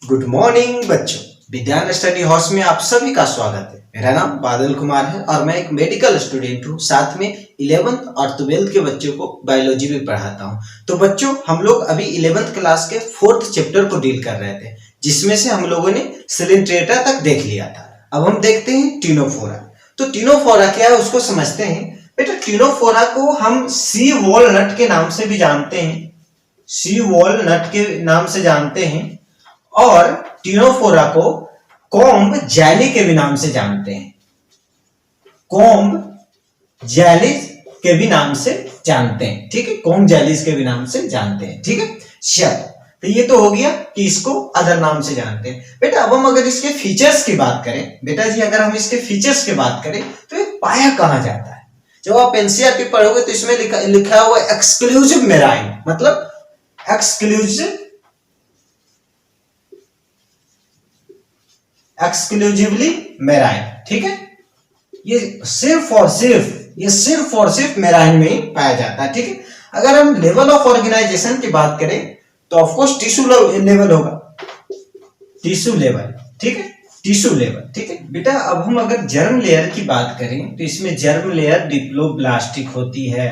Good morning बच्चों, विज्ञान study house में आप सभी का स्वागत है। मेरा नाम बादल कुमार है और मैं एक मेडिकल स्टूडेंट हूँ। साथ में 11th और 12th के बच्चों को बायोलॉजी भी पढ़ाता हूँ। तो बच्चों, हम लोग अभी 11th क्लास के 4th चैप्टर को डील कर रहे थे, जिसमें से हम लोगों ने सिलिंट्रेटा तक देख लिया था। अब हम देखते हैं टिनोफोरा। तो टिनोफोरा क्या है उसको समझते हैं। बेटा, टिनोफोरा को हम सी वॉलनट के नाम से भी जानते हैं, सी वॉलनट के नाम से जानते हैं, और टिनोफोरा को कॉम्ब जैली के भी नाम से जानते हैं, कॉम्ब जैलीज के भी नाम से जानते हैं। ठीक है, कॉम्ब जैलीज के भी नाम से जानते हैं। ठीक है, चलो, तो ये तो हो गया कि इसको अदर नाम से जानते हैं। बेटा, अब हम अगर इसके फीचर्स की बात करें, बेटा जी अगर हम इसके फीचर्स की बात करें तो ये पाया कहां जाता है। जब आप एनसीईआरटी पढ़ोगे तो इसमें लिखा हुआ एक्सक्लूसिव मेराइन, मतलब एक्सक्लूसिवली मेराइन। ठीक है, ये सिर्फ और सिर्फ मेराइन में ही पाया जाता है। ठीक है, अगर हम लेवल ऑफ ऑर्गेनाइजेशन की बात करें तो ऑफकोर्स टिश्यू लेवल होगा, टिश्यू लेवल। ठीक है, टिश्यू लेवल। ठीक है बेटा, अब हम अगर जर्म लेयर की बात करें तो इसमें जर्म लेयर डिप्लोब्लास्टिक होती है,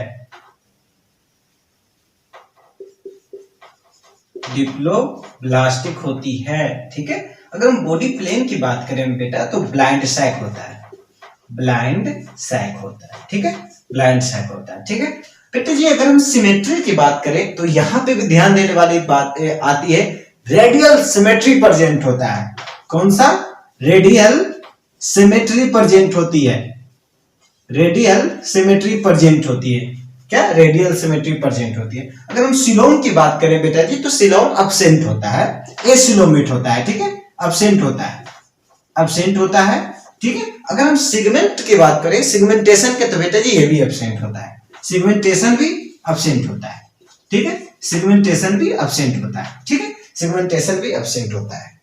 डिप्लोब्लास्टिक होती है। ठीक है, अगर हम बॉडी प्लेन की बात करें बेटा तो ब्लाइंड सैक होता है, ब्लाइंड सैक होता है। ठीक है, ब्लाइंड सैक होता है। ठीक है बेटा जी, अगर हम सिमेट्री की बात करें तो यहां पे भी ध्यान देने वाली बात आती है, रेडियल सिमेट्री प्रेजेंट होता है। कौन सा? रेडियल सिमेट्री प्रेजेंट होती है, रेडियल सिमेट्री प्रेजेंट होती है। क्या? रेडियल सिमेट्री प्रेजेंट होती है। अगर हम सिलोम की बात करें बेटा जी तो सिलोम अब्सेंट होता है, एसिलोमेट होता है। ठीक है, अब्सेंट होता है, अब्सेंट होता है। ठीक है, अगर हम सिगमेंट की बात करें, सिगमेंटेशन के तो बेटा जी ये भी अब्सेंट होता है, सिगमेंटेशन भी अब्सेंट होता है। ठीक है, सिगमेंटेशन भी अब्सेंट होता है। ठीक है, सिगमेंटेशन भी अब्सेंट होता है।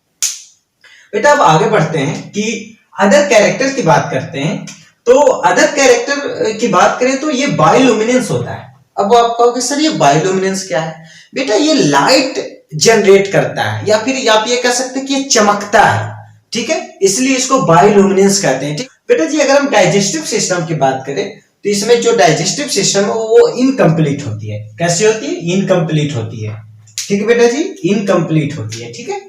बेटा अब आगे बढ़ते हैं कि अदर कैरेक्टर की बात करते हैं। तो अदर कैरेक्टर की बात करें तो ये बायोलुमिनेंस होता है। अब आप कहोगे सर ये बायोलुमिनेंस क्या है? बेटा ये लाइट जनरेट करता है, या फिर आप ये कह सकते हैं कि ये चमकता है। ठीक है, इसलिए इसको बायोलुमिनेंस कहते हैं। ठीक बेटा जी, अगर हम डाइजेस्टिव सिस्टम की बात करें तो इसमें जो डाइजेस्टिव सिस्टम है वो इनकम्प्लीट होती है। कैसे होती है? इनकम्प्लीट होती है। ठीक है बेटा जी, इनकम्प्लीट होती है। ठीक है,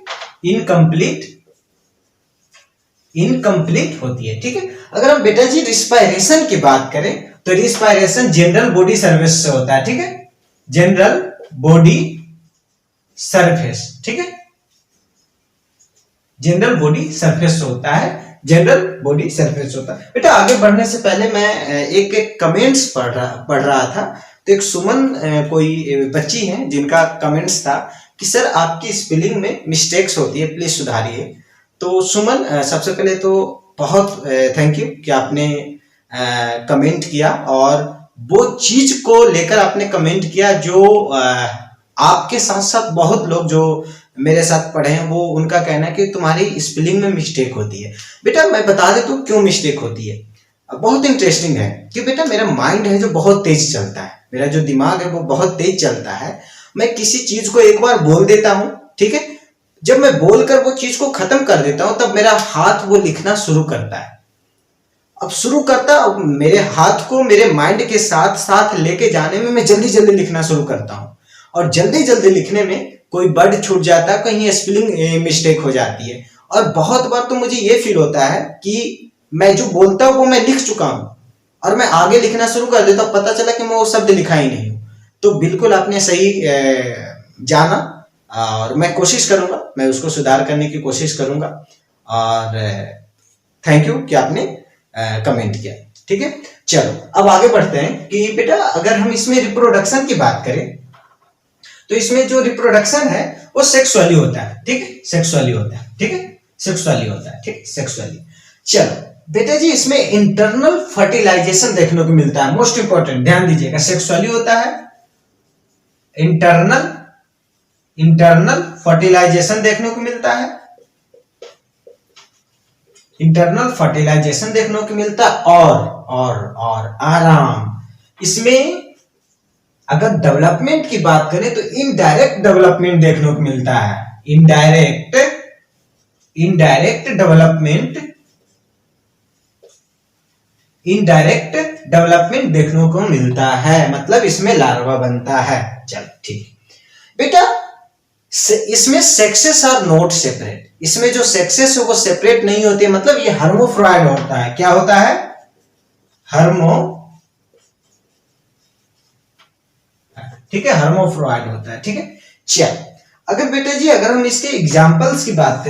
इनकम्प्लीट होती है। ठीक है, अगर हम बेटा जी रिस्पायरेशन की बात करें तो रिस्पायरेशन जनरल बॉडी सर्फेस से होता है। ठीक है, जनरल बॉडी सरफेस। ठीक है, जनरल बॉडी सरफेस होता है, जनरल बॉडी सरफेस होता है। बेटा आगे बढ़ने से पहले मैं एक कमेंट्स पढ़ रहा था। तो एक सुमन कोई बच्ची है जिनका कमेंट्स था कि सर आपकी स्पेलिंग में मिस्टेक्स होती है, प्लीज सुधारिए। तो सुमन, सबसे पहले तो बहुत थैंक यू कि आपने कमेंट किया, और वो चीज को लेकर आपने कमेंट किया जो आपके साथ साथ बहुत लोग जो मेरे साथ पढ़े हैं वो उनका कहना है कि तुम्हारी स्पेलिंग में मिस्टेक होती है। बेटा मैं बता देता हूँ क्यों मिस्टेक होती है। बहुत इंटरेस्टिंग है कि बेटा मेरा माइंड है जो बहुत तेज चलता है, मेरा जो दिमाग है वो बहुत तेज चलता है। मैं किसी चीज को एक बार बोल देता हूँ, ठीक है, जब मैं बोलकर वो चीज को खत्म कर देता हूं तब मेरा हाथ वो लिखना शुरू करता है। अब शुरू करता मेरे हाथ को मेरे माइंड के साथ साथ लेके जाने में मैं जल्दी जल्दी लिखना शुरू करता हूं, और जल्दी जल्दी लिखने में कोई वर्ड छूट जाता है, कहीं स्पेलिंग मिस्टेक हो जाती है। और बहुत बार तो मुझे ये फील होता है कि मैं जो बोलता हूं वो मैं लिख चुका हूं और मैं आगे लिखना शुरू कर देता हूं, पता चला कि मैं वो शब्द लिखा ही नहीं हूं। तो बिल्कुल आपने सही जाना, और मैं कोशिश करूंगा, मैं उसको सुधार करने की कोशिश करूंगा। और थैंक यू कि आपने कमेंट किया। ठीक है, चलो अब आगे बढ़ते हैं कि बेटा अगर हम इसमें रिप्रोडक्शन की बात करें तो इसमें जो रिप्रोडक्शन है वो सेक्सुअली होता है। ठीक है, सेक्सुअली होता है। ठीक है, सेक्सुअली होता है। ठीक, सेक्सुअली। चलो बेटा जी, इसमें इंटरनल फर्टिलाइजेशन देखने को मिलता है। मोस्ट इंपॉर्टेंट, ध्यान दीजिएगा, सेक्सुअली होता है, इंटरनल फर्टिलाइजेशन देखने को मिलता है, इंटरनल फर्टिलाइजेशन देखने को मिलता है। और आराम, इसमें अगर डेवलपमेंट की बात करें तो इनडायरेक्ट डेवलपमेंट देखने को मिलता है, इनडायरेक्ट इनडायरेक्ट डेवलपमेंट देखने को मिलता है, मतलब इसमें लार्वा बनता है। चल ठीक बेटा, इसमें सेक्सेस आर नॉट सेपरेट, इसमें जो सेक्सेस है वो सेपरेट नहीं होती है, मतलब ये हर्मोफ्रॉइड होता है। क्या होता है? ठीक है, हर्मोफ्रॉइड होता है। ठीक है, चल अगर बेटा जी अगर हम इसके एग्जांपल्स की बात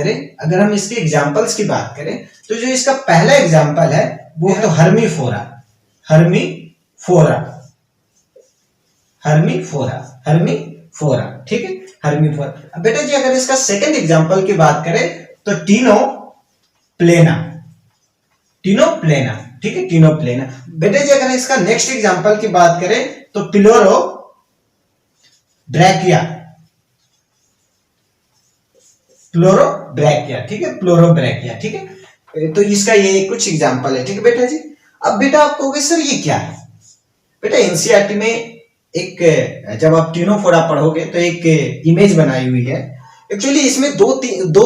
करें, तो जो इसका पहला एग्जांपल है वो है हर्मीफोरा। ठीक है, हर्मीफोरा। अब बेटा जी अगर इसका सेकंड एग्जांपल की बात करें तो टीनोप्लेना। ठीक है, टीनोप्लेना। बेटा जी अगर इसका नेक्स्ट एग्जांपल की बात करें तो प्लोरोब्रैकिया। ठीक है, प्लोरोब्रैकिया। ठीक है, तो इसका ये कुछ एग्जांपल है। ठीक है बेटा जी, अब बेटा आप कहोगे सर ये क्या है? बेटा एनसीईआरटी में एक, जब आप टीनोफोरा पढ़ोगे तो एक इमेज बनाई हुई है। एक्चुअली इसमें दो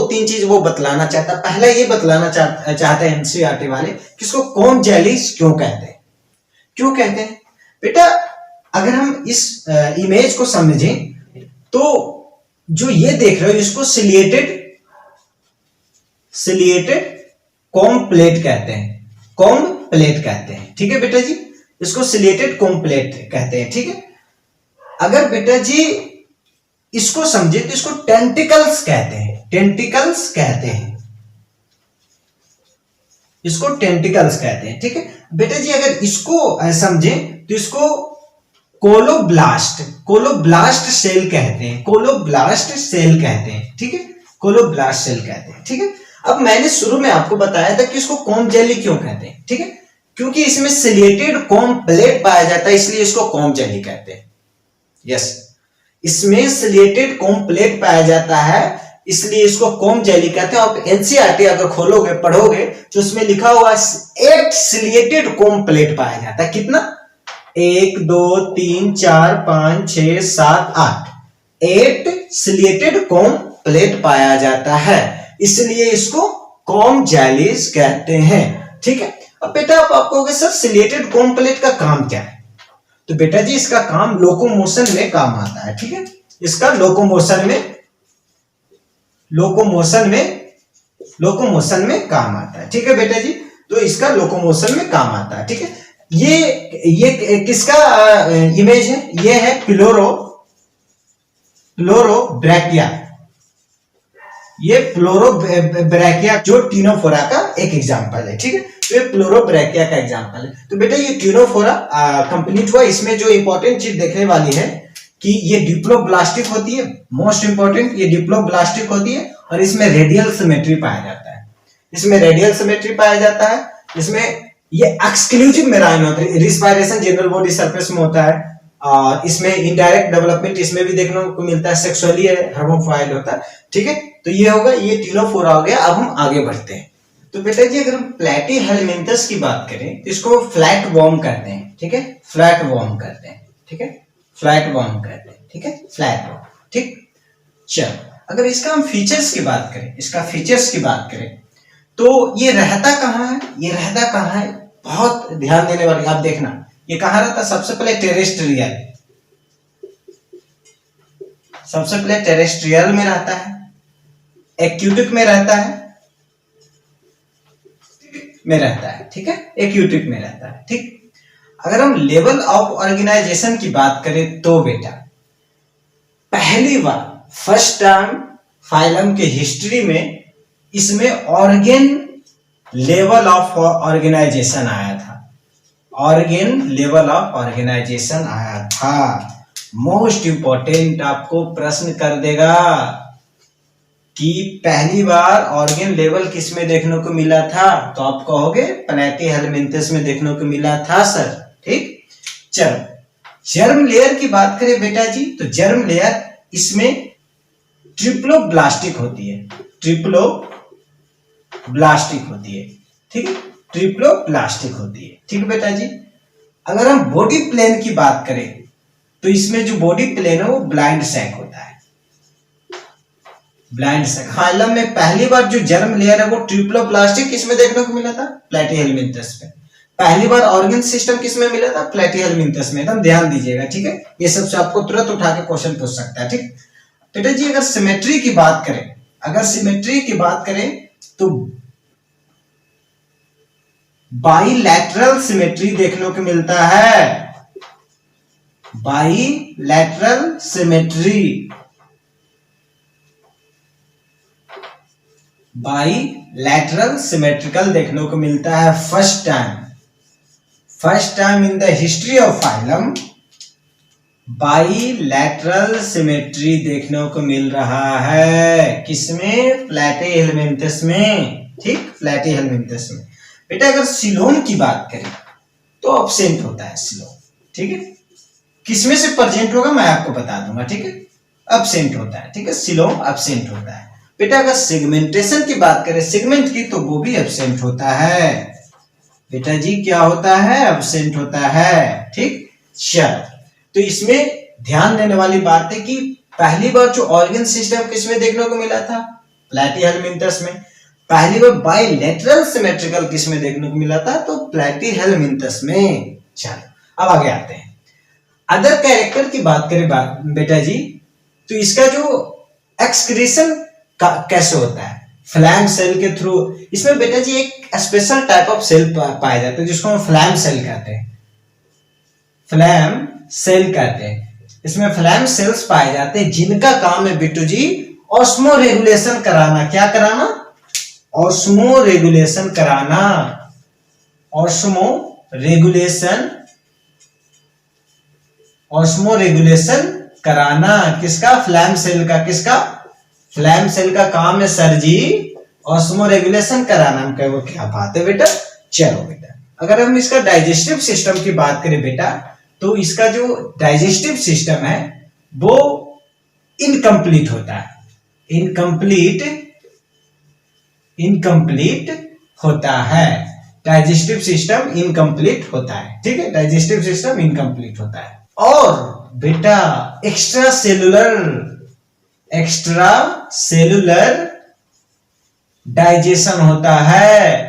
तीन चीज वो बतलाना चाहता है। पहला ये बतलाना चाहता है एनसीईआरटी वाले कि इसको कॉम जेलीज क्यों कहते हैं। बेटा अगर हम इस इमेज को समझें तो जो ये देख रहे हो इसको सिलिएटेड कॉम प्लेट कहते हैं। ठीक है बेटा जी, इसको सिलिएटेड कॉम प्लेट कहते हैं। ठीक है, अगर बेटा जी इसको समझे तो इसको टेंटिकल्स कहते हैं। ठीक है बेटा जी, अगर इसको समझे तो इसको कोलोब्लास्ट सेल कहते हैं। ठीक है, कोलोब्लास्ट सेल कहते हैं। ठीक है, अब मैंने शुरू में आपको बताया था कि इसको कॉम जेली क्यों कहते हैं। ठीक है, क्योंकि इसमें सिलिएटेड कॉम प्लेट पाया जाता है, इसलिए इसको कॉम जेली कहते हैं। यस, इसमें सिलिएटेड कॉम प्लेट पाया जाता है, इसलिए इसको कॉम जेली कहते हैं। और एनसीईआरटी अगर खोलोगे पढ़ोगे तो उसमें लिखा हुआ 8 सिलिएटेड कॉम प्लेट पाया जाता है। कितना? 1 2 3 4 5 6 7 8 8 सिलिएटेड कॉम प्लेट पाया जाता है, इसलिए इसको कॉम जेलीज कहते हैं। ठीक है, अब बेटा आप कहोगे सर सिलिएटेड कॉम प्लेट का काम क्या है? तो बेटा जी इसका काम लोकोमोशन में काम आता है। ठीक है, इसका लोकोमोशन में काम आता है। ठीक है बेटा जी, तो इसका लोकोमोशन में काम आता है। ठीक है, ये किसका इमेज है? ये है प्लोरोब्रैकिया। ये प्लोरोब्रैकिया जो टीनोफोरा का एक एग्जांपल है। ठीक है, तो ये प्लोरोब्रैकिया का एग्जांपल है। तो बेटा ये टीनोफोरा कंप्लीट हुआ। इसमें जो इंपॉर्टेंट चीज देखने वाली है कि ये डिप्लोब्लास्टिक होती है, मोस्ट इंपॉर्टेंट ये डिप्लोब्लास्टिक होती है, और इसमें रेडियल सिमेट्री पाया जाता है। इसमें ये एक्सक्लूसिव मेराइन होता है, रिस्पायरेशन जनरल बॉडी सरफेस में होता है। और इसमें इनडायरेक्ट डेवलपमेंट इसमें भी देखने को मिलता है, सेक्सुअली हर्मोफाइल होता है। ठीक है, तो ये होगा, ये टीनोफोरा हो गया। अब हम आगे बढ़ते हैं। तो बेटा जी अगर हम प्लैटीहेलमिंथस की बात करें तो इसको फ्लैट वॉर्म करते हैं। ठीक है, फ्लैट वॉर्म करते हैं। ठीक है, ठीक। चल अगर इसका हम फीचर्स की बात करें, तो ये रहता कहाँ है? बहुत ध्यान देने वाली, आप देखना ये कहाँ रहता? सबसे पहले टेरेस्ट्रियल में रहता है, एक्यूटिक में रहता है। ठीक है, एक्यूटिक में रहता है। ठीक, अगर हम लेवल ऑफ ऑर्गेनाइजेशन की बात करें तो बेटा पहली बार फर्स्ट टाइम फाइलम के हिस्ट्री में इसमें ऑर्गेन लेवल ऑफ ऑर्गेनाइजेशन आया था। मोस्ट इंपॉर्टेंट आपको प्रश्न कर देगा कि पहली बार ऑर्गेन लेवल किस में देखने को मिला था? तो आप कहोगे प्लैटीहेलमिंथस में देखने को मिला था सर। ठीक, चलो जर्म लेयर की बात करें बेटा जी, तो जर्म लेयर इसमें ट्रिप्लोब्लास्टिक होती है। ठीक है, ट्रिप्लोब्लास्टिक होती है। ठीक बेटा जी, अगर हम बॉडी प्लेन की बात करें तो इसमें जो बॉडी प्लेन है वो ब्लाइंड सैक होता है। ब्लाइंड सेक। फाइलम में पहली बार जो जर्म लेयर है वो ट्रिप्लोप्लास्टिक किसमें देखने को मिला था? प्लैटीहेलमिंथस में। पहली बार ऑर्गन सिस्टम किसमें मिला था? प्लैटीहेलमिंथस में। एकदम ध्यान दीजिएगा, ठीक है, ये सबसे आपको तुरंत उठा के क्वेश्चन पूछ सकता है, ठीक। बेटा जी अगर सिमेट्री की बात करें, अगर सिमेट्री की बात करें तो बाइलैटरल सिमेट्री देखने को मिलता है। बाइलैटरल सिमेट्री, बाइलैटरल सिमेट्रिकल देखने को मिलता है first time in the history of phylum bilateral symmetry देखने को मिल रहा है। किसमें? प्लैटीहेलमिंथस में, ठीक, प्लैटीहेलमिंथस में। बेटा अगर सिलोन की बात करें तो अब्सेंट होता है सिलोन, ठीक है। किसमें से प्रेजेंट होगा मैं आपको बता दूंगा, ठीक है, अब्सेंट होता है, ठीक है, सिलोन अब्सेंट होता है। बेटा अगर सेगमेंटेशन की बात करें सेगमेंट की तो वो भी एब्सेंट होता है। बेटा जी क्या होता है? एब्सेंट होता है, ठीक। चलो, तो इसमें ध्यान देने वाली बात है कि पहली बार जो ऑर्गन सिस्टम किसमें देखने को मिला था? प्लैटीहेलमिंथस में। पहली बार बाइलैटरल सिमेट्रिकल किसमें देखने को मिला था? तो प्लैटीहेलमिंथस में। चलो अब आगे आते हैं। अदर कैरेक्टर की बात करें बेटा जी तो इसका जो एक्सक्रीशन कैसे होता है? फ्लैम सेल के थ्रू। इसमें बेटा जी एक स्पेशल टाइप ऑफ सेल पाया जाता है जिसको हम फ्लैम सेल कहते हैं, फ्लैम सेल कहते हैं। इसमें फ्लैम सेल्स पाए जाते हैं जिनका काम है बिट्टू जी ऑस्मो रेगुलेशन कराना। क्या कराना? ऑस्मो रेगुलेशन कराना। ऑस्मो रेगुलेशन, ऑस्मो रेगुलेशन कराना किसका? फ्लैम सेल का। किसका? फ्लैम सेल का काम है सर जी ऑस्मो रेगुलेशन कराना। हम कहे वो क्या बात है बेटा। चलो बेटा अगर हम इसका डाइजेस्टिव सिस्टम की बात करें बेटा तो इसका जो डाइजेस्टिव सिस्टम है वो इनकम्प्लीट होता है। इनकम्प्लीट होता है। डाइजेस्टिव सिस्टम इनकम्प्लीट होता है, ठीक है, डाइजेस्टिव सिस्टम इनकम्प्लीट होता है। और बेटा एक्स्ट्रा सेलुलर डाइजेशन होता है।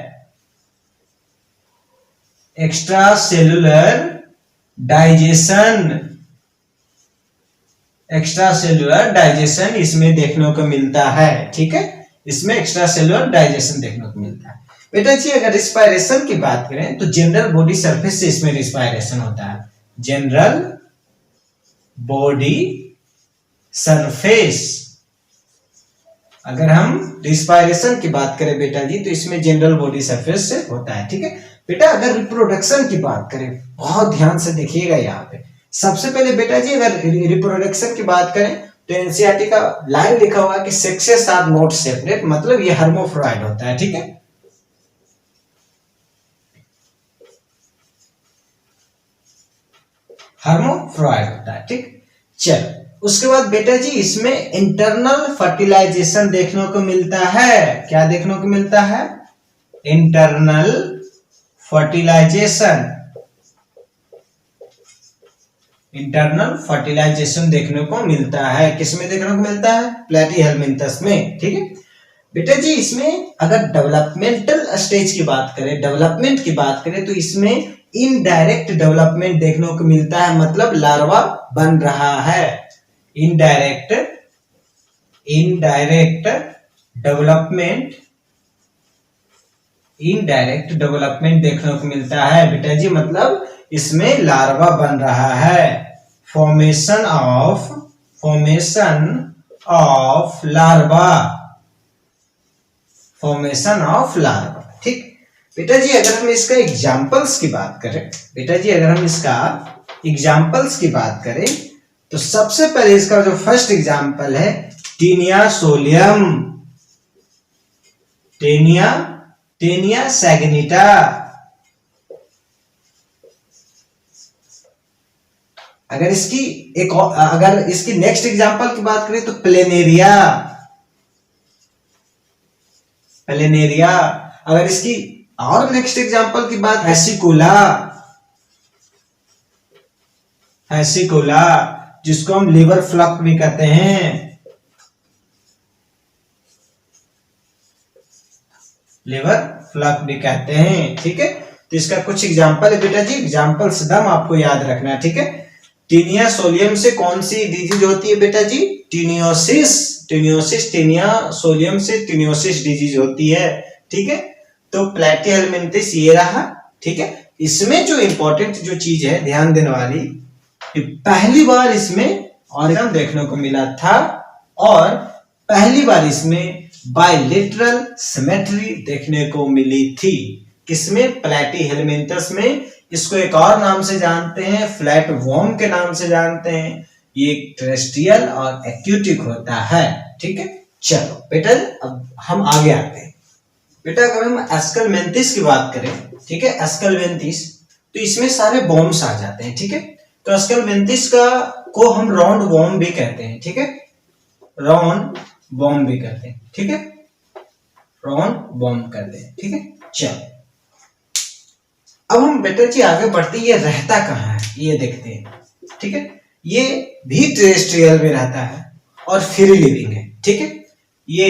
एक्स्ट्रा सेलुलर डाइजेशन इसमें देखने को मिलता है, ठीक है, इसमें एक्स्ट्रा सेलुलर डाइजेशन देखने को मिलता है। बेटा जी अगर रिस्पायरेशन की बात करें तो जनरल बॉडी सरफेस से इसमें रिस्पायरेशन होता है। जनरल बॉडी सरफेस, अगर हम रिस्पायरेशन की बात करें बेटा जी तो इसमें जनरल बॉडी सरफेस से होता है, ठीक है। बेटा अगर रिप्रोडक्शन की बात करें बहुत ध्यान से देखिएगा यहाँ पे। सबसे पहले बेटा जी अगर रिप्रोडक्शन की बात करें तो एनसीईआरटी का लाइन लिखा हुआ है कि सेक्सेस आर नॉट सेपरेट, मतलब ये हर्मोफ्रॉइड होता है, ठीक है। हर्मोफ्रॉइड होता है, ठीक। चल उसके बाद बेटा जी इसमें इंटरनल फर्टिलाइजेशन देखने को मिलता है। क्या देखने को मिलता है? Internal fertilisation. इंटरनल फर्टिलाइजेशन देखने को मिलता है। किसमें देखने को मिलता है? प्लैटीहेलमिंथस में, ठीक है। बेटा जी इसमें अगर डेवलपमेंटल स्टेज की बात करें, डेवलपमेंट की बात करें तो इसमें इनडायरेक्ट डेवलपमेंट देखने को मिलता है, मतलब लार्वा बन रहा है। इनडायरेक्ट डेवलपमेंट देखने को मिलता है बेटा जी, मतलब इसमें लार्वा बन रहा है। फॉर्मेशन ऑफ लार्वा, ठीक। बेटा जी अगर हम इसका एग्जांपल्स की बात करें तो सबसे पहले इसका जो फर्स्ट एग्जांपल है टीनिया सोलियम, टेनिया सैगिनिटा। अगर इसकी नेक्स्ट एग्जांपल की बात करें तो प्लेनेरिया। अगर इसकी और नेक्स्ट एग्जांपल की बात हैसिकुला, जिसको हम लिवर फ्लक भी कहते हैं। लिवर फ्लक्स भी कहते हैं, ठीक है। तो इसका कुछ एग्जांपल है बेटा जी, एग्जांपल सदम आपको याद रखना है, ठीक है। टीनिया सोलियम से कौन सी डिजीज होती है बेटा जी? टीनियोसिस, टीनियोसिस, टीनिया सोलियम से टीनियोसिस डिजीज होती है, ठीक है। तो प्लैटिहेलमिंथिस ये रहा, ठीक है। इसमें जो इंपॉर्टेंट जो चीज है ध्यान देने वाली, पहली बार इसमें ऑर्गन देखने को मिला था और पहली बार इसमें बाइलेटरल सिमेट्री देखने को मिली थी। किसमें? प्लैटिहेलमिंथस में। इसको एक और नाम से जानते हैं, फ्लैट वॉर्म के नाम से जानते हैं। ये टेरेस्ट्रियल और एक्यूटिक होता है, ठीक है। चलो बेटा अब हम आगे आते हैं। बेटा अगर हम एस्कलमेंथिस की बात करें, ठीक है, एस्कलमेंथिस, तो इसमें सारे बॉम्ब्स आ जाते हैं, ठीक है। तो एस्कलमेंथिस को हम राउंड वॉर्म भी कहते हैं, ठीक है, राउंड वॉर्म भी कहते हैं, ठीक है, राउंड वॉर्म कहते हैं, ठीक है। चलो अब हम बेटा जी आगे बढ़ते, ये रहता कहाँ है ये देखते हैं, ठीक है। ये भी टेरेस्ट्रियल में रहता है और फ्री लिविंग है, ठीक है। ये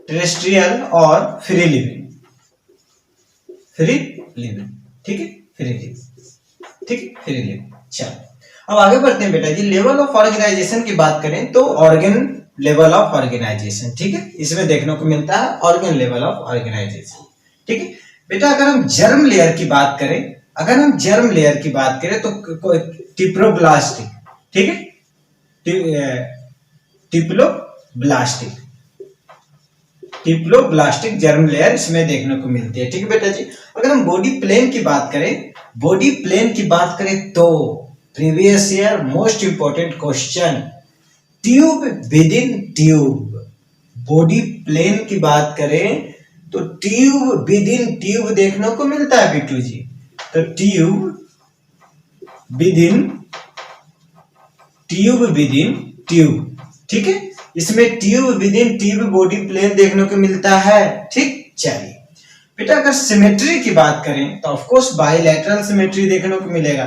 टेरेस्ट्रियल और फ्री लिविंग, ठीक है, फ्री लिविंग, ठीक है, फ्री लिविंग। चलो अब आगे बढ़ते हैं बेटा जी। लेवल ऑफ ऑर्गेनाइजेशन की बात करें तो ऑर्गन लेवल ऑफ ऑर्गेनाइजेशन, ठीक है, इसमें देखने को मिलता है ऑर्गन लेवल ऑफ ऑर्गेनाइजेशन, ठीक है। बेटा अगर हम जर्म लेयर की बात करें, तो टिप्लोब्लास्टिक, ठीक है, टिप्लोब्लास्टिक जर्म लेयर इसमें देखने को मिलती है, ठीक है बेटा जी। अगर हम बॉडी प्लेन की बात करें तो previous year most important question, tube within tube. Body plane की बात करें तो ट्यूब विद इन ट्यूब देखने को मिलता है बिट्टू जी। तो ट्यूब विद इन ट्यूब, ठीक है, इसमें tube within tube body plane देखने को मिलता है, ठीक। चलिए बेटा अगर सिमेट्री की बात करें तो ऑफ कोर्स बाइलैटरल सिमेट्री देखने को मिलेगा,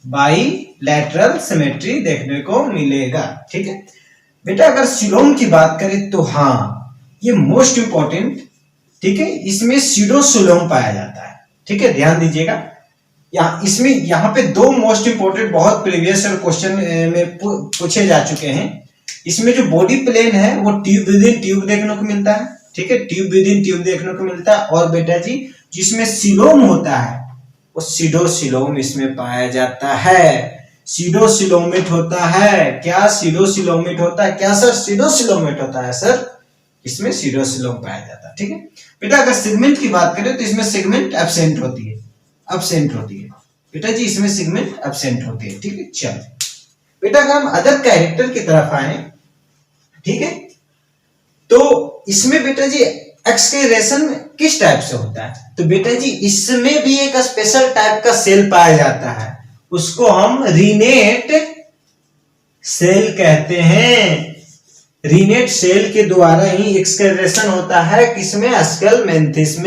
बाइलैटरल सिमेट्री देखने को मिलेगा, ठीक है। बेटा अगर सिलोम की बात करें तो हाँ ये मोस्ट इंपॉर्टेंट, ठीक है, इसमें सीडोसिलोम पाया जाता है, ठीक है, ध्यान दीजिएगा। यहाँ पे दो मोस्ट इंपॉर्टेंट बहुत प्रीवियस क्वेश्चन में पूछे जा चुके हैं। इसमें जो बॉडी प्लेन है वो ट्यूब विद इन ट्यूब देखने को मिलता है, ठीक है, ट्यूब विद इन ट्यूब देखने को मिलता है। और बेटा जी जिसमें सिलोम होता है वो सीडोसिलोम इसमें पाया जाता है, सीडोसिलोमेट होता है। क्या सीडोसिलोमेट होता है? क्या सर सीडोसिलोमेट होता है सर, इसमें सीडोसिलोम पाया जाता है, ठीक है। बेटा अगर सेगमेंट की बात करें तो इसमें सेगमेंट एब्सेंट होती है, बेटा जी इसमें सेगमेंट एब्सेंट होती है, ठीक है। चलो बेटा अगर हम अदर कैरेक्टर की तरफ आए, ठीक है, तो इसमें बेटा जी एक्सक्रीशन किस टाइप से होता है? तो बेटा जी इसमें भी एक स्पेशल टाइप का सेल पाया जाता है, उसको हम रीनेट सेल कहते हैं। रीनेट सेल के द्वारा ही एक्सक्रीशन होता है, किसमें? अस्कलमेंथिस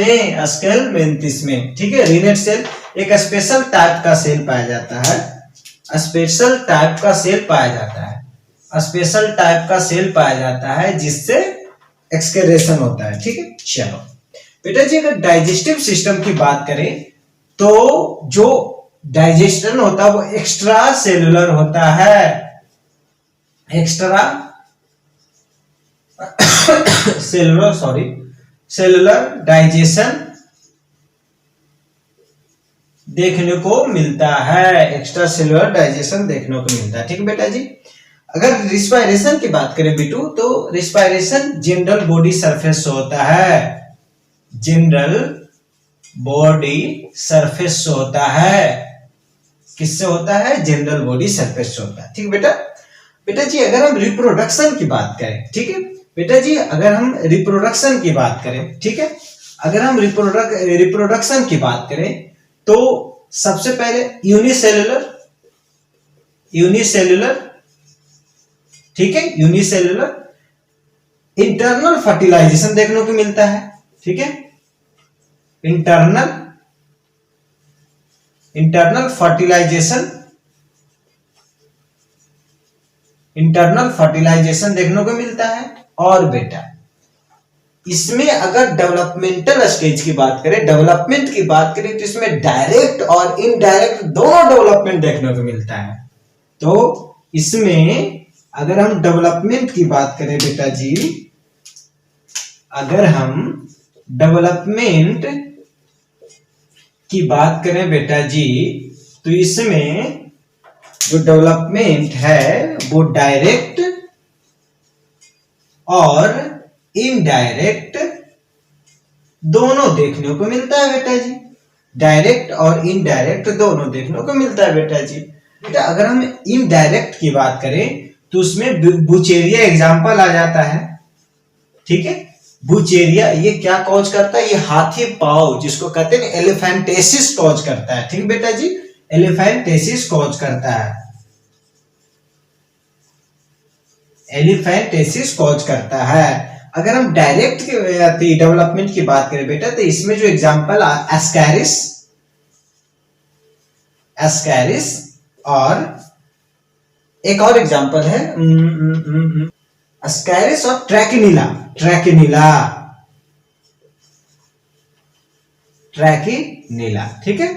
में, ठीक है। रीनेट सेल एक स्पेशल टाइप का सेल पाया जाता है, स्पेशल टाइप का सेल पाया जाता है जिससे एक्सक्रीशन होता है, ठीक है। चलो बेटा जी अगर डाइजेस्टिव सिस्टम की बात करें तो जो डाइजेशन होता है वो एक्स्ट्रा सेलुलर होता है, सेलुलर डाइजेशन देखने को मिलता है, एक्स्ट्रा सेलुलर डाइजेशन देखने को मिलता है, ठीक है बेटा जी। अगर रिस्पायरेशन की बात करें बिटू तो रिस्पायरेशन जनरल बॉडी सरफेस होता है, किससे होता है? जनरल बॉडी सरफेस होता है, ठीक बेटा। बेटा जी अगर हम रिप्रोडक्शन की बात करें, ठीक है बेटा जी, अगर हम रिप्रोडक्शन की बात करें, ठीक है, अगर हम रिप्रोडक्शन की बात करें तो सबसे पहले यूनिसेलुलर, ठीक है, यूनिसेलुलर इंटरनल फर्टिलाइजेशन देखने को मिलता है, ठीक है, इंटरनल फर्टिलाइजेशन इंटरनल फर्टिलाइजेशन देखने को मिलता है। और बेटा इसमें अगर डेवलपमेंटल स्टेज की बात करें, डेवलपमेंट की बात करें, तो इसमें डायरेक्ट और इनडायरेक्ट दोनों डेवलपमेंट देखने को मिलता है। तो इसमें अगर हम डेवलपमेंट की बात करें बेटा जी, अगर हम डेवलपमेंट की बात करें बेटा जी, तो इसमें जो डेवलपमेंट है वो डायरेक्ट और इनडायरेक्ट दोनों देखने को मिलता है बेटा जी। डायरेक्ट और इनडायरेक्ट दोनों देखने को मिलता है बेटा जी। बेटा अगर हम इनडायरेक्ट की बात करें तो उसमें बुचेरिया एग्जाम्पल आ जाता है। ठीक है, बुचेरिया ये क्या कॉज करता है, ये हाथी पाव जिसको कहते हैं एलिफेंटेसिस कॉज करता है। ठीक बेटा जी, एलिफेंटेसिस कॉज करता है, एलिफेंटेसिस कॉज करता है। अगर हम डायरेक्ट डेवलपमेंट की बात करें बेटा, तो इसमें जो एग्जांपल एस्कैरिस, एस्कैरिस और एक और एग्जांपल है एस्कैरिस और ट्रैकिनिला, ट्रैकिनिला, ट्रैकिनिला। ठीक है,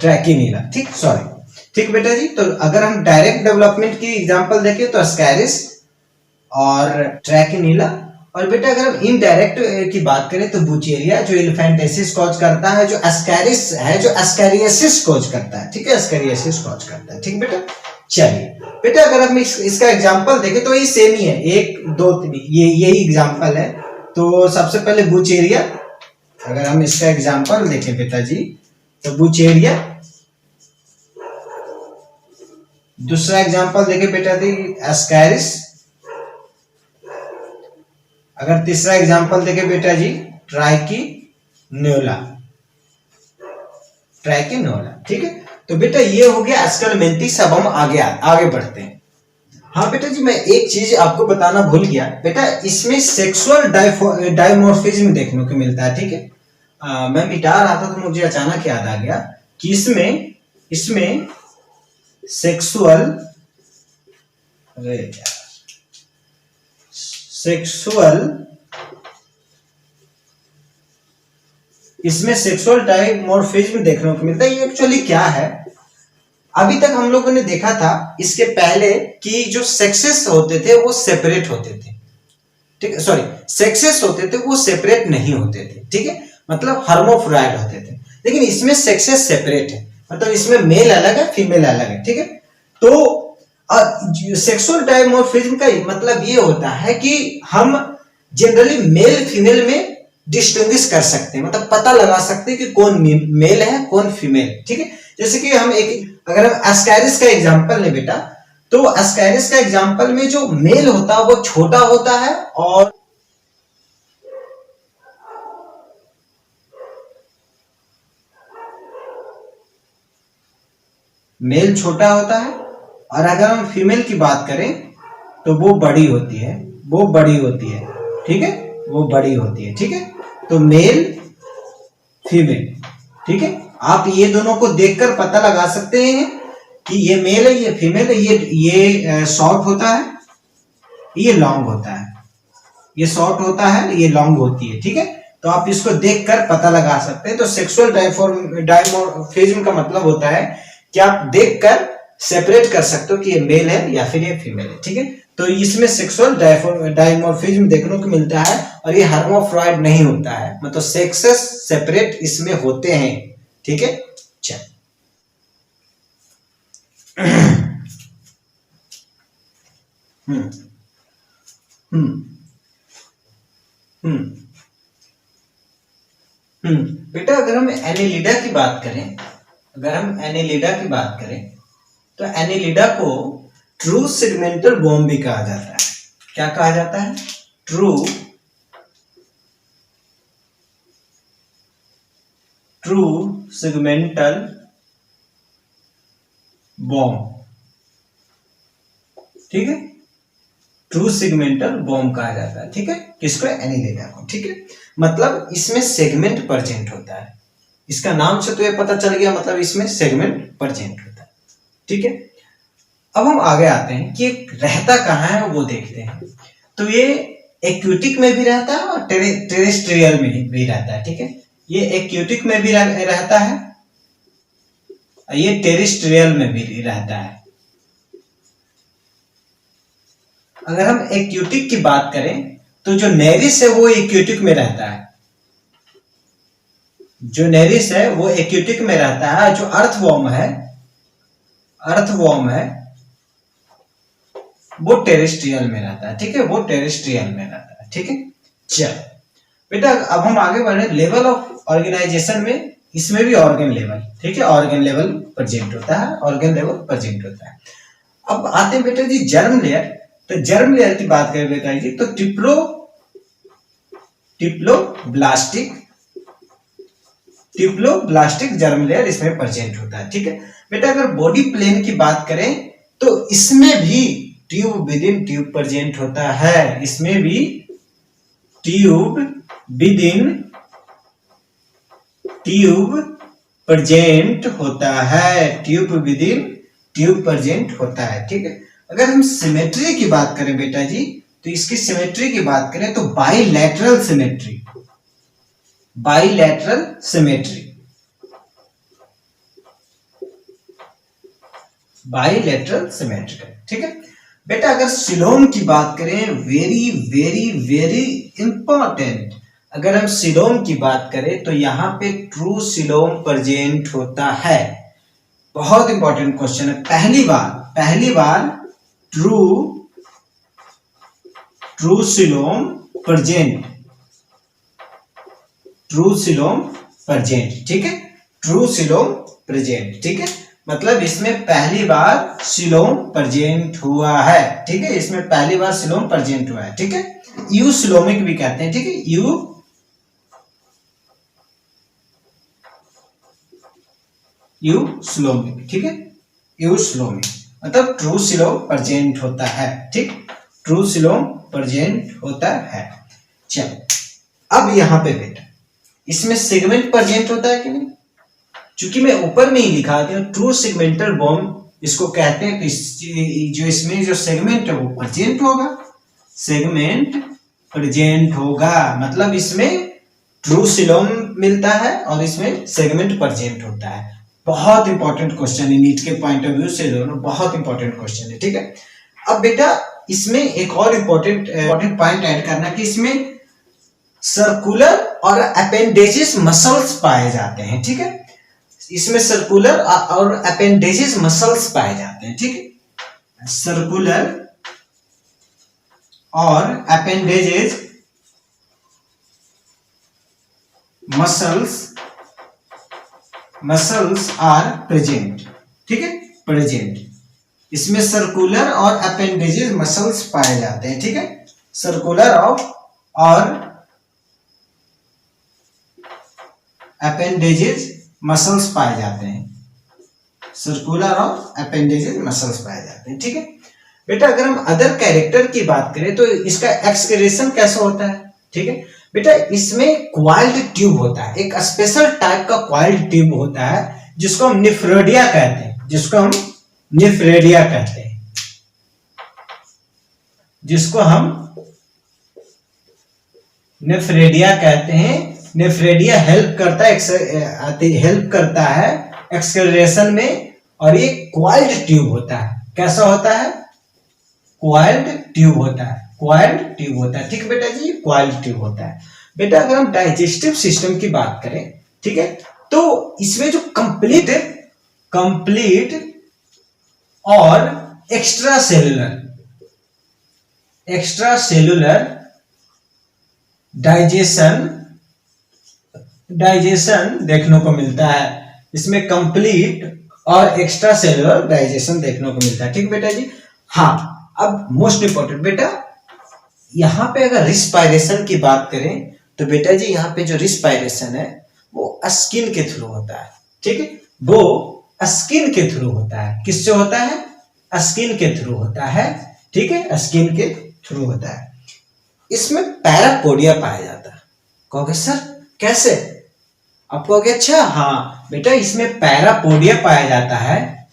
ट्रैकिनिला, ठीक, सॉरी, ठीक बेटा जी। तो अगर हम डायरेक्ट डेवलपमेंट की एग्जांपल देखें तो एस्कैरिस और ट्रैकिनिला। और बेटा अगर हम इनडायरेक्ट की बात करें तो बुचेरिया जो एलिफेंटेसिस कॉज करता है, जो एस्कैरिस है जो एस्कैरियोसिस कॉज करता है। ठीक है, एस्कैरियोसिस कॉज करता है। ठीक बेटा, चलिए बेटा अगर हम इसका एग्जांपल देखें तो ये सेम ही है, 1 2 3 यही एग्जांपल है। तो सबसे पहले बुचेरिया, अगर हम इसका एग्जांपल देखें बेटा जी तो बुचेरिया, दूसरा एग्जांपल देखें बेटा जी एस्कैरिस, अगर तीसरा एग्जांपल देखें बेटा जी ट्राइकिनोला, ट्राइकिनोला। ठीक है, तो बेटा ये हो गया एस्कैलमेंथिस। अब हम आगे बढ़ते हैं। हाँ बेटा जी, मैं एक चीज आपको बताना भूल गया बेटा, इसमें सेक्सुअल डायमॉर्फिज्म देखने को मिलता है। ठीक है, मैं मिटा रहा था तो मुझे अचानक याद आ गया कि इसमें सेक्सुअल इसमें सेक्सुअल डायमॉर्फिज्म देखने को मिलता है। ये एक्चुअली क्या है, अभी तक हम लोगों ने देखा था इसके पहले कि जो सेक्सेस होते थे वो सेपरेट होते थे। ठीक है, सॉरी, सेक्सेस होते थे वो सेपरेट नहीं होते थे। ठीक है, मतलब हर्माफ्रोडाइट होते थे। लेकिन इसमें सेक्सेस सेपरेट है, मतलब इसमें मेल अलग है फीमेल अलग है। ठीक है, तो सेक्सुअल डायमॉर्फिज्म का मतलब ये होता है कि हम जनरली मेल फीमेल में डिस्टिंग्विश कर सकते हैं, मतलब पता लगा सकते हैं कि कौन मेल है कौन फीमेल। ठीक है, जैसे कि हम अगर हम एस्कैरिस का एग्जांपल लें बेटा, तो एस्कैरिस का एग्जांपल में जो मेल होता है वो छोटा होता है और मेल छोटा होता है, और अगर हम फीमेल की बात करें तो वो बड़ी होती है, वो बड़ी होती है। ठीक है, वो बड़ी होती है। ठीक है, तो मेल फीमेल। ठीक है, आप ये दोनों को देखकर पता लगा सकते हैं कि ये मेल है ये फीमेल है। ये शॉर्ट होता है, ये लॉन्ग होता है, ये शॉर्ट होता है, ये लॉन्ग होती है। ठीक है, तो आप इसको देखकर पता लगा सकते हैं। तो सेक्सुअल डायमॉर्फिज्म का मतलब होता है कि आप देखकर सेपरेट कर सकते हो कि ये मेल है या फिर ये फीमेल है। ठीक है, तो इसमें सेक्सुअल डायमॉर्फिज्म देखने को मिलता है और ये हर्माफ्रोडाइट नहीं होता है, मतलब सेक्सेस सेपरेट इसमें होते हैं। ठीक है, चल बेटा अगर हम एनेलिडा की बात करें, अगर हम एनेलिडा की बात करें तो एनेलिडा को ट्रू सेगमेंटल बॉम्ब भी कहा जाता है। क्या कहा जाता है? True segmental bomb. ठीक है, ट्रू सेगमेंटल बॉम्ब कहा जाता है। ठीक है, किसको? एनेलिडा को। ठीक है, मतलब इसमें सेगमेंट प्रेजेंट होता है। इसका नाम से तो ये पता चल गया, मतलब इसमें सेगमेंट प्रेजेंट होता है। ठीक है, अब हम आगे आते हैं कि रहता कहाँ है वो देखते हैं। तो ये एक्यूटिक में भी रहता है और टेरेस्ट्रियल में भी रहता है, ठीक है। ये एक्यूटिक में भी रहता है, ये टेरेस्ट्रियल में भी रहता है। अगर हम एक्यूटिक की बात करें तो जो नेरिस है वो एक्यूटिक में रहता है, जो नेरिस है वो एक्यूटिक में रहता है। जो अर्थवॉर्म है वो टेरेस्ट्रियल में रहता है, ठीक है, वो टेरेस्ट्रियल में रहता है, ठीक है। चलो बेटा अब हम आगे बढ़े लेवल ऑफ ऑर्गेनाइजेशन में, इसमें भी ऑर्गन लेवल, ठीक है, ऑर्गन लेवल प्रेजेंट होता है, ऑर्गन लेवल प्रेजेंट होता है। अब आते हैं बेटा जी जर्म लेयर। तो जर्म लेयर की बात करें बेटा जी तो टिप्लोब्लास्टिक जर्म लेयर इसमें प्रेजेंट होता है, ठीक है। बेटा अगर बॉडी प्लेन की बात करें तो इसमें भी tube within tube present होता है, इसमें भी tube within tube present होता है, tube within tube present होता है, ठीक है। अगर हम सिमेट्री की बात करें बेटा जी तो इसकी सिमेट्री की बात करें तो बाइलैटरल सिमेट्री, ठीक है। बेटा अगर सिलोम की बात करें, वेरी वेरी वेरी इंपॉर्टेंट, अगर हम सिलोम की बात करें तो यहाँ पे ट्रू सिलोम प्रेजेंट होता है। बहुत इंपॉर्टेंट क्वेश्चन है, पहली बार ट्रू सिलोम प्रेजेंट, ठीक है, ट्रू सिलोम प्रेजेंट, ठीक है, मतलब इसमें पहली बार सिलोम प्रेजेंट हुआ है, ठीक है, इसमें पहली बार सिलोम प्रेजेंट हुआ है, ठीक है। यू सिलोमिक भी कहते हैं, ठीक है, यू सिलोमिक, ठीक है, यू सिलोमिक मतलब ट्रू सिलोम प्रेजेंट होता है, ठीक, ट्रू सिलोम प्रेजेंट होता है। चलो अब यहां पे बेटा इसमें सेगमेंट प्रेजेंट होता है कि नहीं, चूंकि मैं ऊपर में ही लिखा दिया ट्रू सेगमेंटल बोन इसको कहते हैं, तो जो इसमें जो सेगमेंट है वो प्रेजेंट होगा, सेगमेंट प्रेजेंट होगा, मतलब इसमें ट्रू सिलोम मिलता है और इसमें सेगमेंट प्रेजेंट होता है। बहुत इंपॉर्टेंट क्वेश्चन है, नीट के पॉइंट ऑफ व्यू से दोनों बहुत इंपॉर्टेंट क्वेश्चन है, ठीक है। अब बेटा इसमें एक और इंपॉर्टेंट पॉइंट ऐड करना कि इसमें सर्कुलर और अपेंडेजेस मसल्स पाए जाते हैं, ठीक है, इसमें सर्कुलर और अपेंडेजेस मसल्स पाए जाते हैं, ठीक है, सर्कुलर और अपेंडेजेस मसल्स आर प्रेजेंट, ठीक है, प्रेजेंट, इसमें सर्कुलर और अपेंडेजेस मसल्स पाए जाते हैं, ठीक है, सर्कुलर और अपेंडेजेस मसल्स पाए जाते हैं, सर्कुलर और अपेंडेजेस मसल्स पाए जाते हैं, ठीक है। बेटा अगर हम अदर कैरेक्टर की बात करें तो इसका एक्सक्रीशन कैसा होता है, ठीक है, बेटा इसमें क्वाइल्ड ट्यूब होता है, एक स्पेशल टाइप का क्वाइल्ड ट्यूब होता है जिसको हम निफ्रेडिया कहते हैं, जिसको हम निफ्रेडिया कहते हैं। नेफ्रेडिया हेल्प करता है एक्सक्रीशन में, और ये क्वाइल्ड ट्यूब होता है, कैसा होता है, क्वाइल्ड ट्यूब होता है, ठीक बेटा जी, क्वाइल्ड ट्यूब होता है। बेटा अगर हम डाइजेस्टिव सिस्टम की बात करें, ठीक है, तो इसमें जो कंप्लीट और एक्स्ट्रा सेलुलर डाइजेशन देखने को मिलता है, इसमें कंप्लीट और एक्स्ट्रा सेलुलर डाइजेशन देखने को मिलता है, ठीक बेटा जी। हाँ अब मोस्ट इंपॉर्टेंट बेटा यहां पे अगर रिस्पायरेशन की बात करें तो बेटा जी यहाँ पे जो रिस्पायरेशन है वो स्किन के थ्रू होता है, ठीक है, वो स्किन के थ्रू होता है, किससे होता है, स्किन के थ्रू होता है, ठीक है, स्किन के थ्रू होता है। इसमें पैरापोडिया पाया जाता है, कहोगे सर कैसे, आप कहोगे अच्छा हाँ बेटा इसमें पैरापोडिया पाया जाता है,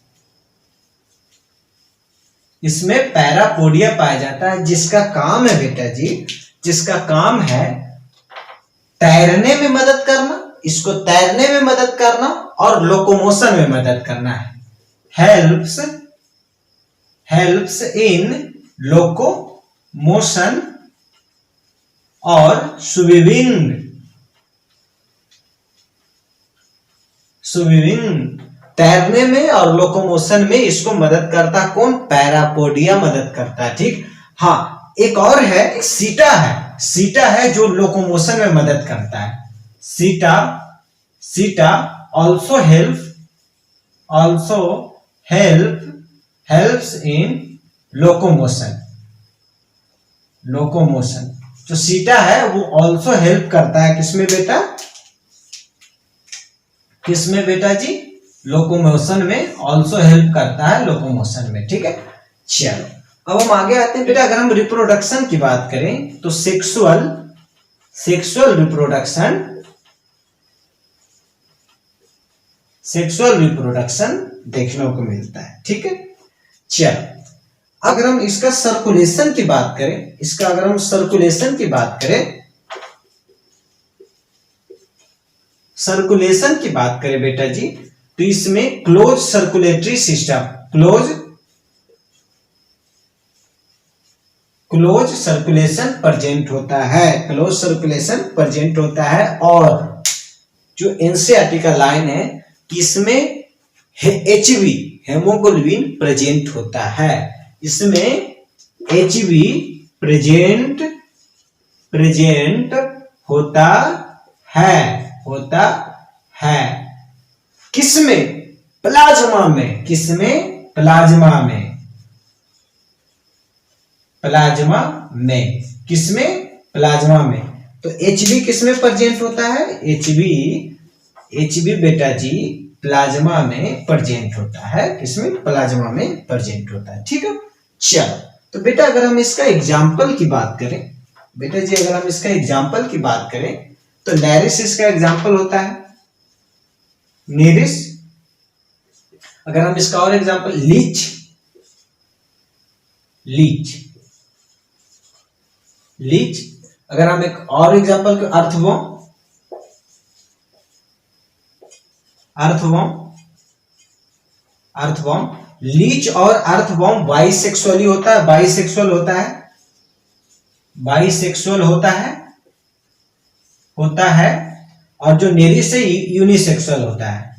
इसमें पैरापोडिया पाया जाता है, जिसका काम है बेटा जी, जिसका काम है तैरने में मदद करना, इसको तैरने में मदद करना और लोकोमोशन में मदद करना है। हेल्प्स इन लोकोमोशन और स्विमिंग तैरने में और लोकोमोशन में इसको मदद करता कौन? पैरापोडिया मदद करता है। ठीक, हाँ, एक और है, सीटा है जो लोकोमोशन में मदद करता है। सीटा also helps in लोकोमोशन। जो सीटा है वो ऑल्सो हेल्प करता है किसमें बेटा? किसमें बेटा जी? लोकोमोशन में ऑल्सो हेल्प करता है, लोकोमोशन में। ठीक है, चलो अब हम आगे आते हैं बेटा। अगर हम रिप्रोडक्शन की बात करें तो सेक्सुअल रिप्रोडक्शन देखने को मिलता है। ठीक है, चलो अगर हम इसका सर्कुलेशन की बात करें, सर्कुलेशन की बात करें बेटा जी, तो इसमें close circulatory system, close circulation present होता है। और जो एनसीईआरटी का लाइन है कि इसमें HB हेमोग्लोबिन प्रेजेंट होता है, इसमें HB प्रेजेंट होता है। किसमें? प्लाज्मा में। किसमें? प्लाज्मा में। किसमें? प्लाज्मा में। तो HB किसमें प्रेजेंट होता है? HB बेटा जी प्लाज्मा में प्रेजेंट होता है। किसमें? प्लाज्मा में प्रेजेंट होता है। ठीक है, चलो तो बेटा अगर हम इसका एग्जाम्पल की बात करें बेटा जी, अगर हम इसका एग्जाम्पल की बात करें तो नेरिस इसका एग्जाम्पल होता है, नेरिस। अगर हम इसका और एग्जाम्पल लीच। अगर हम एक और एग्जाम्पल अर्थवॉर्म। लीच और अर्थवॉर्म बाइसेक्सुअल होता है, बाइसेक्सुअल होता है। और जो नेरिस है यूनिसेक्सुअल होता है,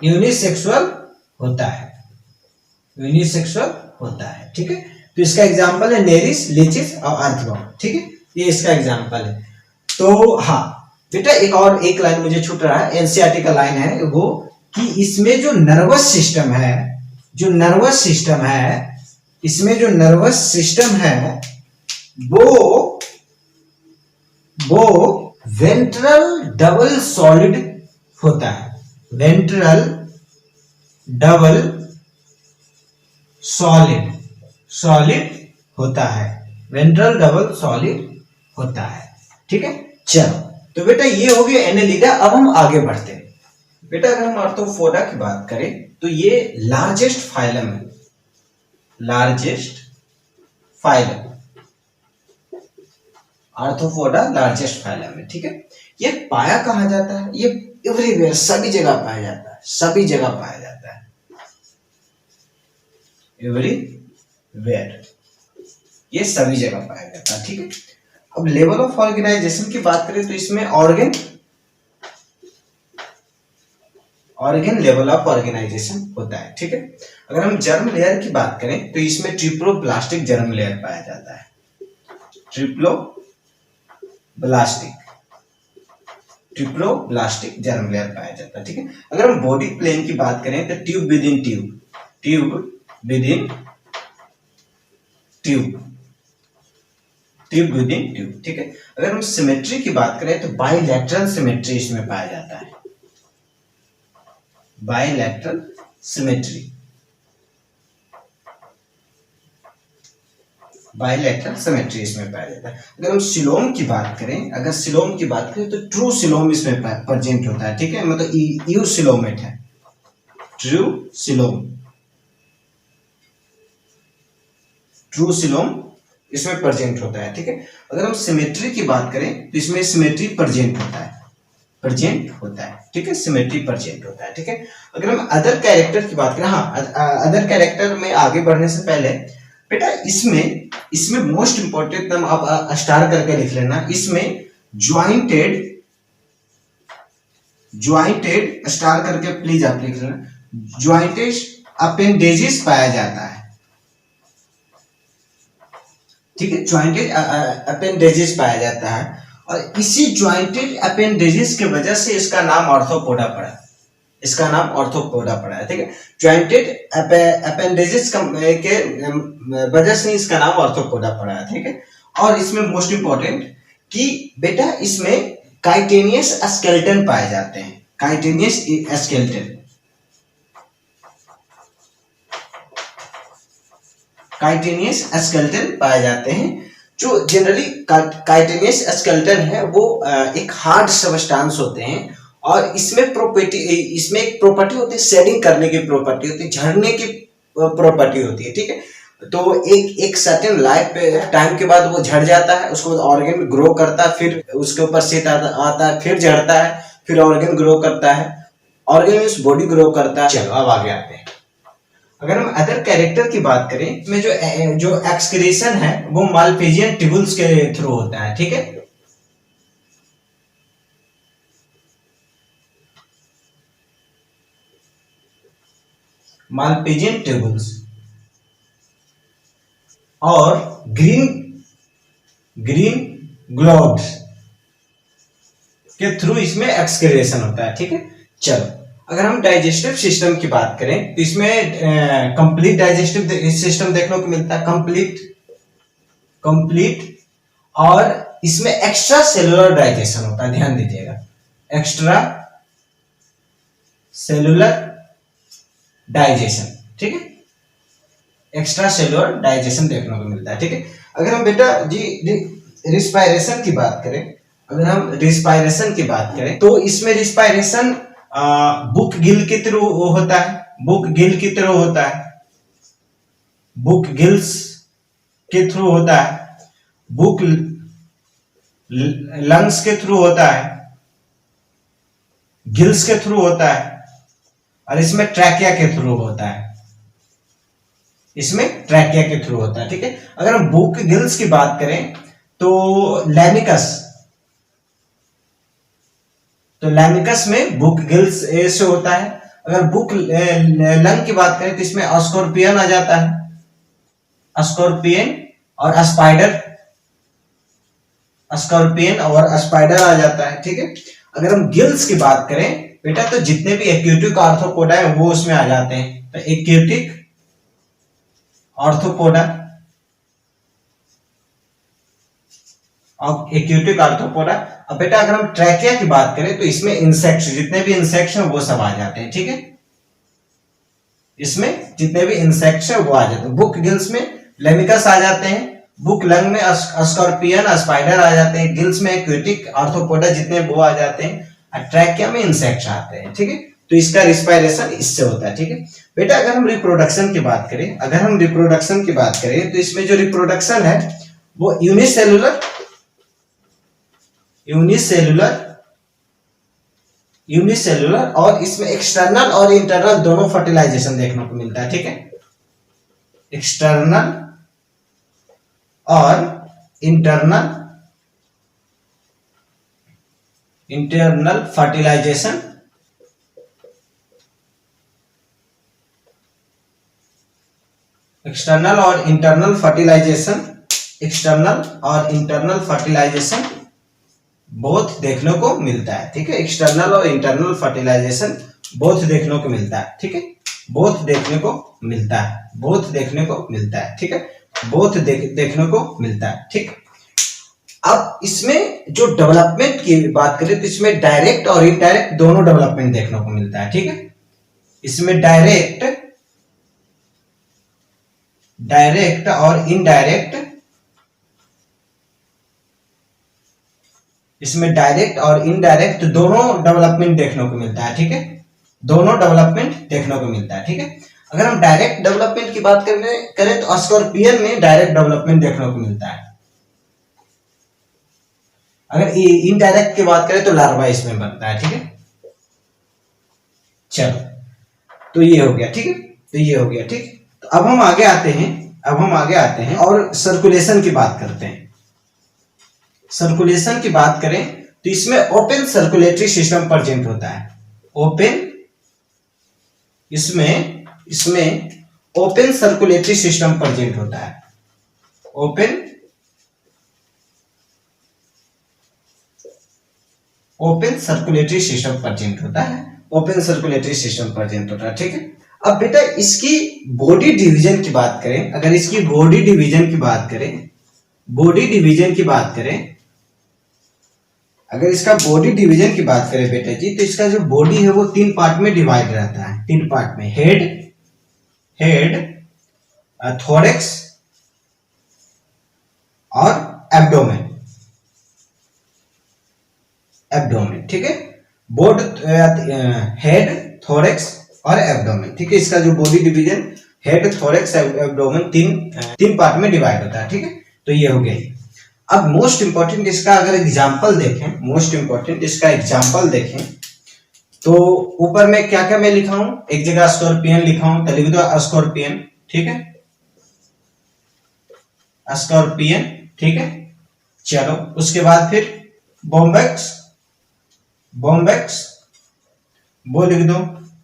यूनिसेक्सुअल होता है। ठीक है, तो इसका एग्जाम्पल है नेरिस, लीचिस और अर्थवॉर्म। ठीक है, ये इसका एग्जाम्पल है। तो हाँ बेटा एक लाइन मुझे छूट रहा है, एनसीईआरटी का लाइन है वो कि इसमें जो नर्वस सिस्टम है वो वेंट्रल डबल सॉलिड होता है। वेंट्रल डबल सॉलिड होता है। ठीक है, चलो तो बेटा ये हो गया एनेलिडा। अब हम आगे बढ़ते हैं बेटा। अगर हम आर्थ्रोपोडा की बात करें तो ये लार्जेस्ट फाइलम है, आर्थ्रोपोडा लार्जेस्ट फाइलम है। ठीक है, ये पाया कहाँ जाता है? ये एवरीवेयर, सभी जगह पाया जाता है, एवरीवेयर, ये सभी जगह पाया जाता है। ठीक है, अब लेवल ऑफ ऑर्गेनाइजेशन की बात करें तो इसमें ऑर्गन लेवल ऑफ ऑर्गेनाइजेशन होता है। ठीक है, अगर हम जर्म लेयर की बात करें तो इसमें ट्रिप्लोब्लास्टिक जर्म लेयर पाया जाता है, ट्रिप्लोब्लास्टिक जर्म लेयर पाया जाता है। ठीक है, अगर हम बॉडी प्लेन की बात करें तो ट्यूब विदिन ट्यूब। ठीक है, अगर हम सिमेट्री की बात करें तो बाइलैटरल सिमेट्री इसमें पाया जाता है, बाइलैटरल सिमेट्री इसमें पाया जाता है। अगर हम सिलोम की बात करें तो ट्रू सिलोम इसमें प्रेजेंट होता है। ठीक है, मतलब यूसिलोमेट है, ट्रूसिलोम, ट्रूसिलोम इसमें प्रेजेंट होता है। ठीक है, अगर हम सिमेट्री की बात करें तो इसमें सिमेट्री प्रेजेंट होता है, प्रेजेंट होता है। ठीक है, सिमेट्री प्रेजेंट होता है। ठीक है, अगर हम अदर कैरेक्टर की बात करें, हाँ अदर कैरेक्टर में आगे बढ़ने से पहले बेटा इसमें मोस्ट इंपॉर्टेंट हम आप स्टार करके लिख लेना, इसमें ज्वाइंटेड स्टार करके प्लीज आप लिख लेना, ज्वाइंटेड अपेंडेजेस पाया जाता है। ठीक है, ज्वाइंटेड अपेंडेजेस पाया जाता है और इसी ज्वाइंटेड अपेंडेजेस की वजह से इसका नाम ऑर्थोपोडा पड़ा, इसका नाम ऑर्थोपोडा पड़ा है। ठीक है, ज्वाइंटेड अपेंडेजेस के वजह से इसका नाम ऑर्थोपोडा पड़ा है। ठीक है, और इसमें मोस्ट इंपॉर्टेंट कि बेटा इसमें काइटेनियस स्केलेटन पाए जाते हैं, काइटेनियस स्केलेटन, काइटेनियस स्केलेटन पाए जाते हैं। जो जनरली काइटेनियस स्केलेटन है वो एक हार्ड सबस्टांस होते हैं और इसमें एक प्रॉपर्टी होती है, शेडिंग करने की प्रॉपर्टी होती है, झड़ने की प्रॉपर्टी होती है। ठीक है, तो एक सर्टेन लाइफ टाइम के बाद वो झड़ जाता है, उसको ऑर्गन ग्रो करता है, फिर उसके ऊपर सेट आता है, फिर झड़ता है, फिर ऑर्गन ग्रो करता है, ऑर्गन मींस बॉडी ग्रो करता है। चलो अब आगे आते हैं। अगर हम अदर कैरेक्टर की बात करें, इसमें जो एक्सक्रीशन है वो मालफिजियन ट्यूबुल्स के थ्रू होता है। ठीक है, मालफिजियन ट्यूबुल्स और ग्रीन ग्लोब्स के थ्रू इसमें एक्सक्रीशन होता है। ठीक है, चलो अगर हम डाइजेस्टिव सिस्टम की बात करें तो इसमें कंप्लीट डाइजेस्टिव सिस्टम देखने को मिलता है, कंप्लीट और इसमें एक्स्ट्रा सेलुलर डाइजेशन होता है, ध्यान दीजिएगा, एक्स्ट्रा सेलुलर डाइजेशन। ठीक है, एक्स्ट्रा सेलुलर डाइजेशन देखने को मिलता है। ठीक है, अगर हम बेटा रिस्पायरेशन की बात करें, अगर हम रिस्पायरेशन की बात करें तो इसमें रिस्पायरेशन बुक गिल के थ्रू होता है, बुक गिल की थ्रू होता है, बुक गिल्स के थ्रू होता है, बुक लंग्स के थ्रू होता है, गिल्स के थ्रू होता है और इसमें ट्रैकिया के थ्रू होता है, इसमें ट्रैकिया के थ्रू होता है। ठीक है, अगर हम बुक गिल्स की बात करें तो लैमिकस में बुक गिल्स से होता है। अगर बुक लंग की बात करें तो इसमें स्कॉर्पियन आ जाता है, स्कॉर्पियन और स्पाइडर आ जाता है। ठीक है, अगर हम गिल्स की बात करें बेटा तो जितने भी एक्यूटिक आर्थ्रोपोडा है वो उसमें आ जाते हैं, तो एक्यूटिक आर्थ्रोपोडा और एक्यूटिक आर्थ्रोपोडा। अब बेटा अगर हम ट्रैकिया की बात करें तो इसमें इंसेक्ट्स, जितने भी इंसेक्ट्स हैं वो सब आ जाते हैं। ठीक है, इसमें जितने भी इंसेक्ट्स हैं वो आ जाते हैं। बुक गिल्स में लेमिकस आ जाते हैं, बुक लंग में स्कॉर्पियन स्पाइडर आ जाते हैं, गिल्स में एक्यूटिक आर्थ्रोपोडा जितने वो आ जाते हैं, और ट्रैकिया में इंसेक्ट्स आते हैं। ठीक है, तो इसका रिस्पायरेशन इससे होता है। ठीक है बेटा, अगर हम रिप्रोडक्शन की बात करें, तो इसमें जो रिप्रोडक्शन है वो यूनिसेलुलर और इसमें एक्सटर्नल और इंटरनल दोनों फर्टिलाइजेशन देखने को मिलता है। ठीक है, एक्सटर्नल और इंटरनल फर्टिलाइजेशन एक्सटर्नल और इंटरनल फर्टिलाइजेशन बोथ देखने को मिलता है। ठीक है, एक्सटर्नल और इंटरनल फर्टिलाइजेशन बोथ देखने को मिलता है। ठीक है, बोथ देखने को मिलता है। ठीक है, बोथ देखने को मिलता है। ठीक, अब इसमें जो डेवलपमेंट की बात करें तो इसमें डायरेक्ट और इनडायरेक्ट दोनों डेवलपमेंट देखने को मिलता है। ठीक है, इसमें डायरेक्ट और इनडायरेक्ट, इसमें डायरेक्ट और इनडायरेक्ट दोनों डेवलपमेंट देखने को मिलता है। ठीक है, दोनों डेवलपमेंट देखने को मिलता है। ठीक है, अगर हम डायरेक्ट डेवलपमेंट की बात करें तो स्कॉर्पियन में डायरेक्ट डेवलपमेंट देखने को मिलता है। अगर इनडायरेक्ट की बात करें तो लार्वा इसमें बनता है। ठीक है, चलो तो ये हो गया। ठीक है, तो ये हो गया। ठीक, तो अब हम आगे आते हैं और सर्कुलेशन की बात करते हैं। सर्कुलेशन की बात करें तो इसमें ओपन सर्कुलेटरी सिस्टम प्रेजेंट होता है। ओपन इसमें ओपन सर्कुलेटरी सिस्टम प्रेजेंट होता है। ओपन सर्कुलेटरी सिस्टम प्रेजेंट होता है। ओपन सर्कुलेटरी सिस्टम प्रेजेंट होता है। ठीक है, अब बेटा इसकी बॉडी डिवीजन की बात करें, अगर इसकी बॉडी डिवीजन की बात करें, अगर इसका बॉडी डिवीजन की बात करें बेटा जी, तो इसका जो बॉडी है वो 3 पार्ट में डिवाइड रहता है। 3 पार्ट में, हेड, थोरेक्स और एब्डोमेन। ठीक है, बोर्ड हेड, थोरेक्स और एब्डोमेन। ठीक है, इसका जो body division head, thorax, abdomen तीन पार्ट में डिवाइड होता है। ठीक है, तो ये हो गया। अब मोस्ट इंपॉर्टेंट इसका अगर एग्जांपल देखें, तो ऊपर में क्या क्या मैं लिखा हूं, एक जगह स्कॉर्पियन लिखा हूं, तो लिख दो स्कॉर्पियन। ठीक है, स्कॉर्पियन। ठीक है, चलो उसके बाद फिर बॉम्बैक्स वो लिख दो।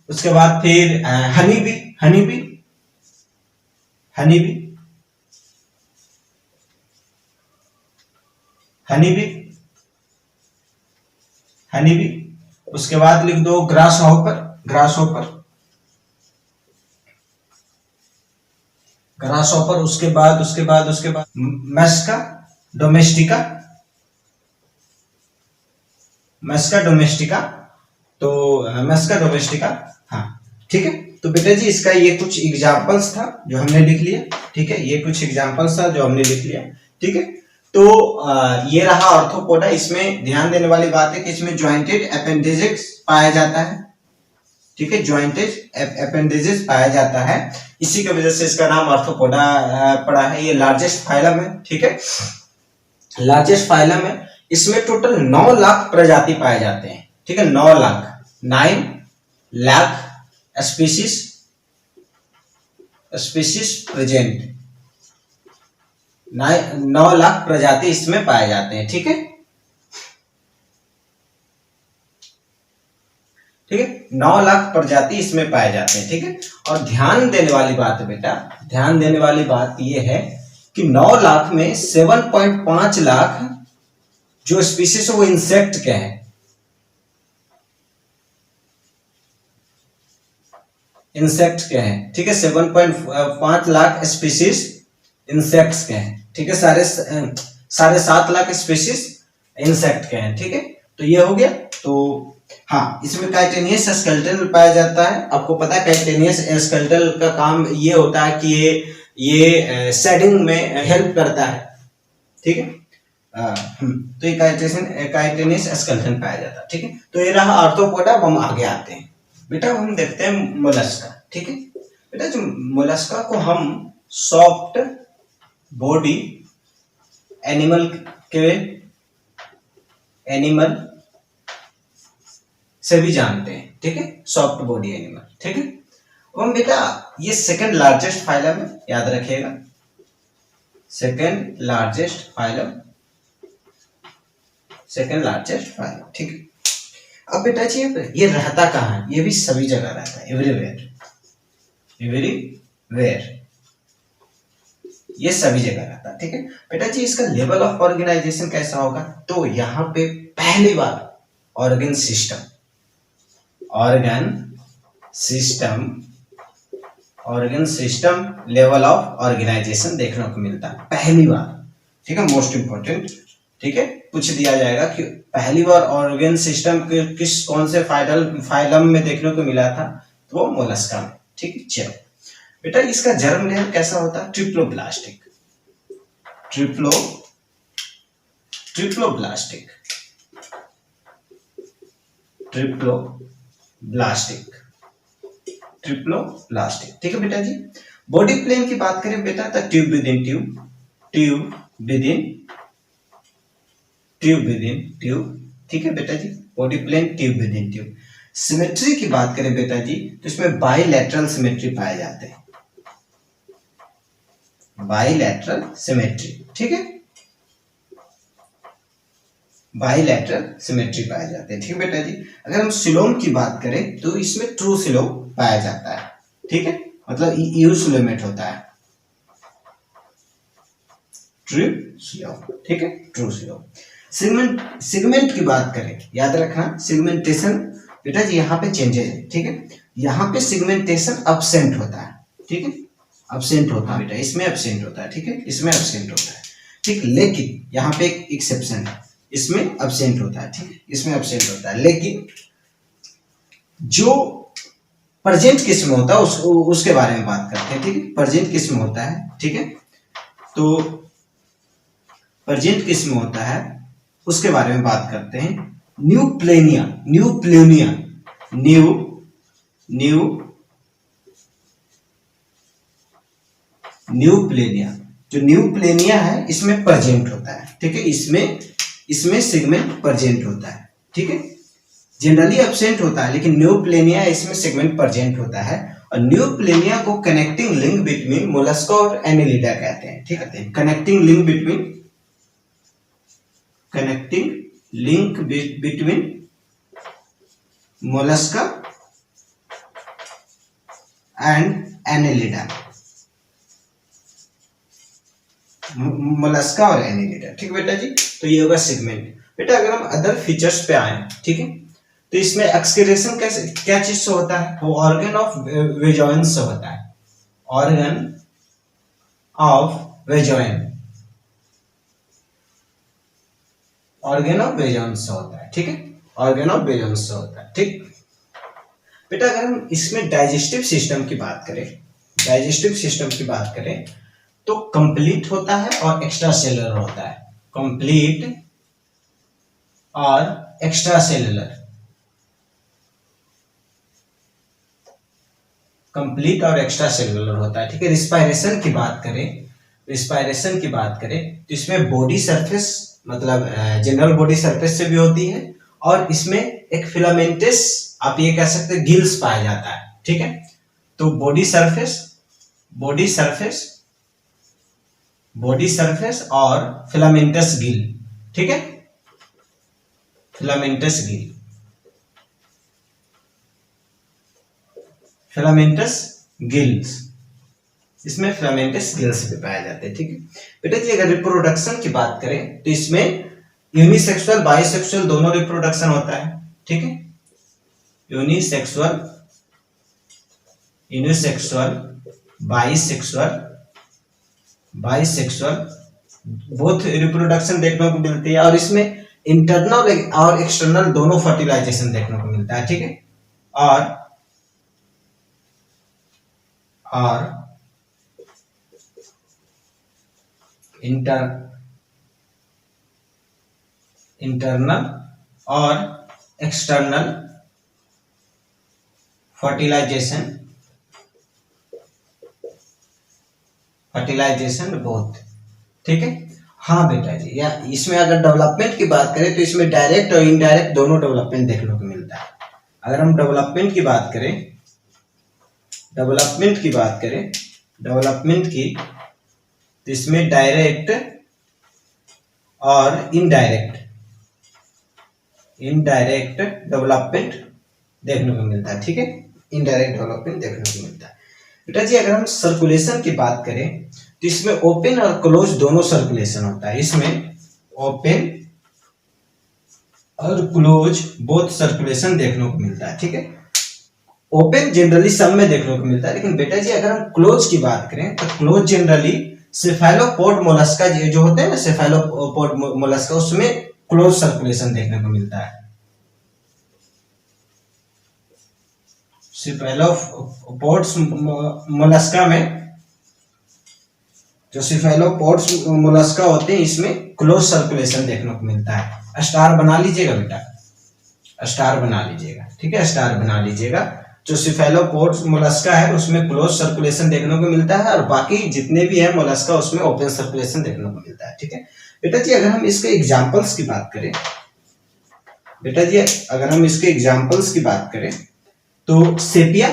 उसके बाद फिर हनी बी। उसके बाद लिख दो ग्रास हॉपर। उसके बाद मस्का डोमेस्टिका। तो मस्का डोमेस्टिका। हाँ, ठीक है, तो बेटा जी इसका ये कुछ एग्जांपल्स था जो हमने लिख लिया। ठीक है, ये कुछ एग्जांपल्स था जो हमने लिख लिया। ठीक है, तो ये रहा आर्थ्रोपोडा। इसमें ध्यान देने वाली बात है कि इसमें जॉइंटेड अपेंडेजेस पाया जाता है। ठीक है, जॉइंटेड अपेंडेजेस पाया जाता है, इसी की वजह से इसका नाम आर्थ्रोपोडा पड़ा है। ये लार्जेस्ट फाइलम है। ठीक है, लार्जेस्ट फाइलम है। इसमें टोटल 9 लाख प्रजाति पाए जाते हैं। ठीक है, 9 लाख स्पीशीज प्रेजेंट, 9 लाख प्रजाति इसमें पाए जाते हैं। ठीक है, 9 लाख प्रजाति इसमें पाए जाते हैं। ठीक है, और ध्यान देने वाली बात है बेटा, ध्यान देने वाली बात यह है कि 9 लाख में 7.5 लाख जो स्पीशीज है वो इंसेक्ट के हैं। ठीक है, 7.5 लाख स्पीशीज इंसेक्ट्स के हैं। ठीक है, साढ़े 7 लाख स्पीशीज इंसेक्ट के हैं। ठीक है, तो ये हो गया। तो हाँ, इसमें काइटेनियस स्केलेटन पाया जाता है। आपको पता है काइटेनियस स्केलेटन का काम ये होता है कि ये शेडिंग में हेल्प करता है। ठीक है, तो ये काइटेनियस स्केलेटन पाया जाता है। ठीक है, तो ये रहा आर्थ्रोपोडा। हम आगे आते हैं बेटा, हम देखते हैं मोलस्का। ठीक है बेटा, जो मोलस्का को हम सॉफ्ट बॉडी एनिमल से भी जानते हैं। ठीक है, सॉफ्ट बॉडी एनिमल। ठीक है, अब बेटा ये सेकंड लार्जेस्ट फाइलम है, याद रखिएगा, सेकंड लार्जेस्ट फाइलम। ठीक है, अब बेटा जी ये रहता कहाँ है, ये भी सभी जगह रहता है, एवरीवेयर, ये सभी जगह रहता है। ठीक है बेटा जी, इसका लेवल ऑफ ऑर्गेनाइजेशन कैसा होगा, तो यहाँ पे पहली बार organ system level of organisation देखने को मिलता है पहली बार। ठीक है, मोस्ट इंपॉर्टेंट। ठीक है, पूछ दिया जाएगा कि पहली बार ऑर्गन सिस्टम कौन से फाइलम में देखने को मिला था, तो वो मोलस्का में। ठीक है, चलो बेटा इसका जर्म लेयर कैसा होता है, ट्रिप्लोब्लास्टिक। ट्रिप्लोब्लास्ट। ठीक है बेटा जी। बॉडी प्लेन की बात करें बेटा तो tube within tube, tube within tube within tube. ठीक है बेटा जी, body plan tube within tube. Symmetry की बात करें बेटा जी तो इसमें बाइलैटरल सिमेट्री पाए जाते हैं, बाइलैटरल सिमेट्री। ठीक है, बाइलैटरल सिमेट्री पाए जाते हैं। ठीक है बेटा जी। अगर हम सिलोम की बात करें तो इसमें ट्रू सिलोम पाया जाता है। ठीक है, मतलब यू सिलोमेट होता है, ट्रू सिलोम। ठीक है, ट्रू सिलोम। सेगमेंट की बात करें, याद रखना सेगमेंटेशन बेटा जी यहाँ पे चेंजेस है। ठीक है, यहाँ पे सेगमेंटेशन अब्सेंट होता है। ठीक है, अब्सेंट होता है बेटा, इसमें अब्सेंट होता है। ठीक है, इसमें अब्सेंट होता है। ठीक, लेकिन यहाँ पे एक एक्सेप्शन है, इसमें अब्सेंट होता है। ठीक है, इसमें अब्सेंट होता है, लेकिन जो प्रेजेंट किस में होता है उसके बारे में बात करते हैं। ठीक है, प्रेजेंट किस में होता है। ठीक है, तो प्रेजेंट किस में होता है उसके बारे में बात करते हैं। न्यूप्लेनिया, न्यूप्लेनिया, न्यूप्लेनिया, जो न्यूप्लेनिया है इसमें प्रेजेंट होता है। ठीक है, इसमें सेगमेंट प्रेजेंट होता है। ठीक है, जनरली एब्सेंट होता है, लेकिन न्यूप्लेनिया इसमें सेगमेंट प्रेजेंट होता है। और न्यूप्लेनिया को कनेक्टिंग लिंक बिटवीन मोलस्का और एनिलिडा कहते हैं। ठीक है, connecting link between Mollusca and Annelida, Mollusca और एनिलिडा। ठीक बेटा जी, तो ये होगा सेगमेंट। बेटा अगर हम अदर फीचर्स पे आए, ठीक है, तो इसमें एक्सक्रीशन कैसे क्या चीज से होता है, वो ऑर्गन ऑफ वेजॉइन से होता है, ऑर्गन ऑफ वेजॉइन, ऑर्गन ऑफ वेजॉइन से होता है। ठीक है, ऑर्गन ऑफ वेजॉइन से होता है। ठीक बेटा, अगर हम इसमें डाइजेस्टिव सिस्टम की बात करें, डाइजेस्टिव सिस्टम की बात करें तो कंप्लीट होता है और एक्स्ट्रा सेलुलर होता है, कंप्लीट और एक्स्ट्रा सेलुलर, कंप्लीट और एक्स्ट्रा सेलुलर होता है। ठीक है, रिस्पायरेशन की बात करें, रिस्पायरेशन की बात करें तो इसमें बॉडी सरफेस मतलब जनरल बॉडी सरफेस से भी होती है, और इसमें एक फिलामेंटस आप ये कह सकते हैं गिल्स पाया जाता है। ठीक है, तो body surface, body surface, body surface और फिलामेंटस गिल। ठीक है, फिलामेंटस गिल, फिलामेंटस गिल्स, इसमें फिलामेंटस गिल्स भी पाए जाते हैं। ठीक है बेटा जी, अगर रिप्रोडक्शन की बात करें तो इसमें यूनिसेक्सुअल बाइसेक्सुअल दोनों रिप्रोडक्शन होता है। ठीक है, unisexual, unisexual bisexual, bisexual both reproduction देखने को मिलती है, और इसमें इंटरनल और एक्सटर्नल दोनों फर्टिलाइजेशन देखने को मिलता है। ठीक है, और इंटरनल और एक्सटर्नल फर्टिलाइजेशन, फर्टिलाइजेशन बोथ। ठीक है, हाँ बेटा जी, या इसमें अगर डेवलपमेंट की बात करें तो इसमें डायरेक्ट और इनडायरेक्ट दोनों डेवलपमेंट देखने को मिलता है। अगर हम डेवलपमेंट की बात करें, डेवलपमेंट की बात करें, डेवलपमेंट की तो इसमें डायरेक्ट और इनडायरेक्ट, इनडायरेक्ट डेवलपमेंट देखने को मिलता है। ठीक है, इनडायरेक्ट डेवलपमेंट देखने को मिलता है। बेटा जी अगर हम सर्कुलेशन की बात करें तो इसमें ओपन और क्लोज दोनों सर्कुलेशन होता है। इसमें ओपन और क्लोज बोथ सर्कुलेशन देखने को मिलता है। ठीक है, ओपन जनरली सब में देखने को मिलता है, लेकिन बेटा जी अगर हम क्लोज की बात करें तो क्लोज जनरली सेफेलोपोड मोलस्का जो होते हैं ना, सेफेलोपोड मोलस्का, उसमें क्लोज सर्कुलेशन देखने को मिलता है। सेफेलोपोड्स मोलस्का में, जो सेफेलोपोड्स मोलस्का होते हैं इसमें क्लोज सर्कुलेशन देखने को मिलता है। स्टार बना लीजिएगा बेटा, स्टार बना लीजिएगा। ठीक है, स्टार बना लीजिएगा। जो सिफेलोपोड्स मोलस्का है उसमें क्लोज सर्कुलेशन देखने को मिलता है, और बाकी जितने भी है मोलस्का उसमें ओपन सर्कुलेशन देखने को मिलता है। ठीक है बेटा जी, अगर हम इसके एग्जांपल्स की बात करें, बेटा जी अगर हम इसके एग्जांपल्स की बात करें तो सेपिया,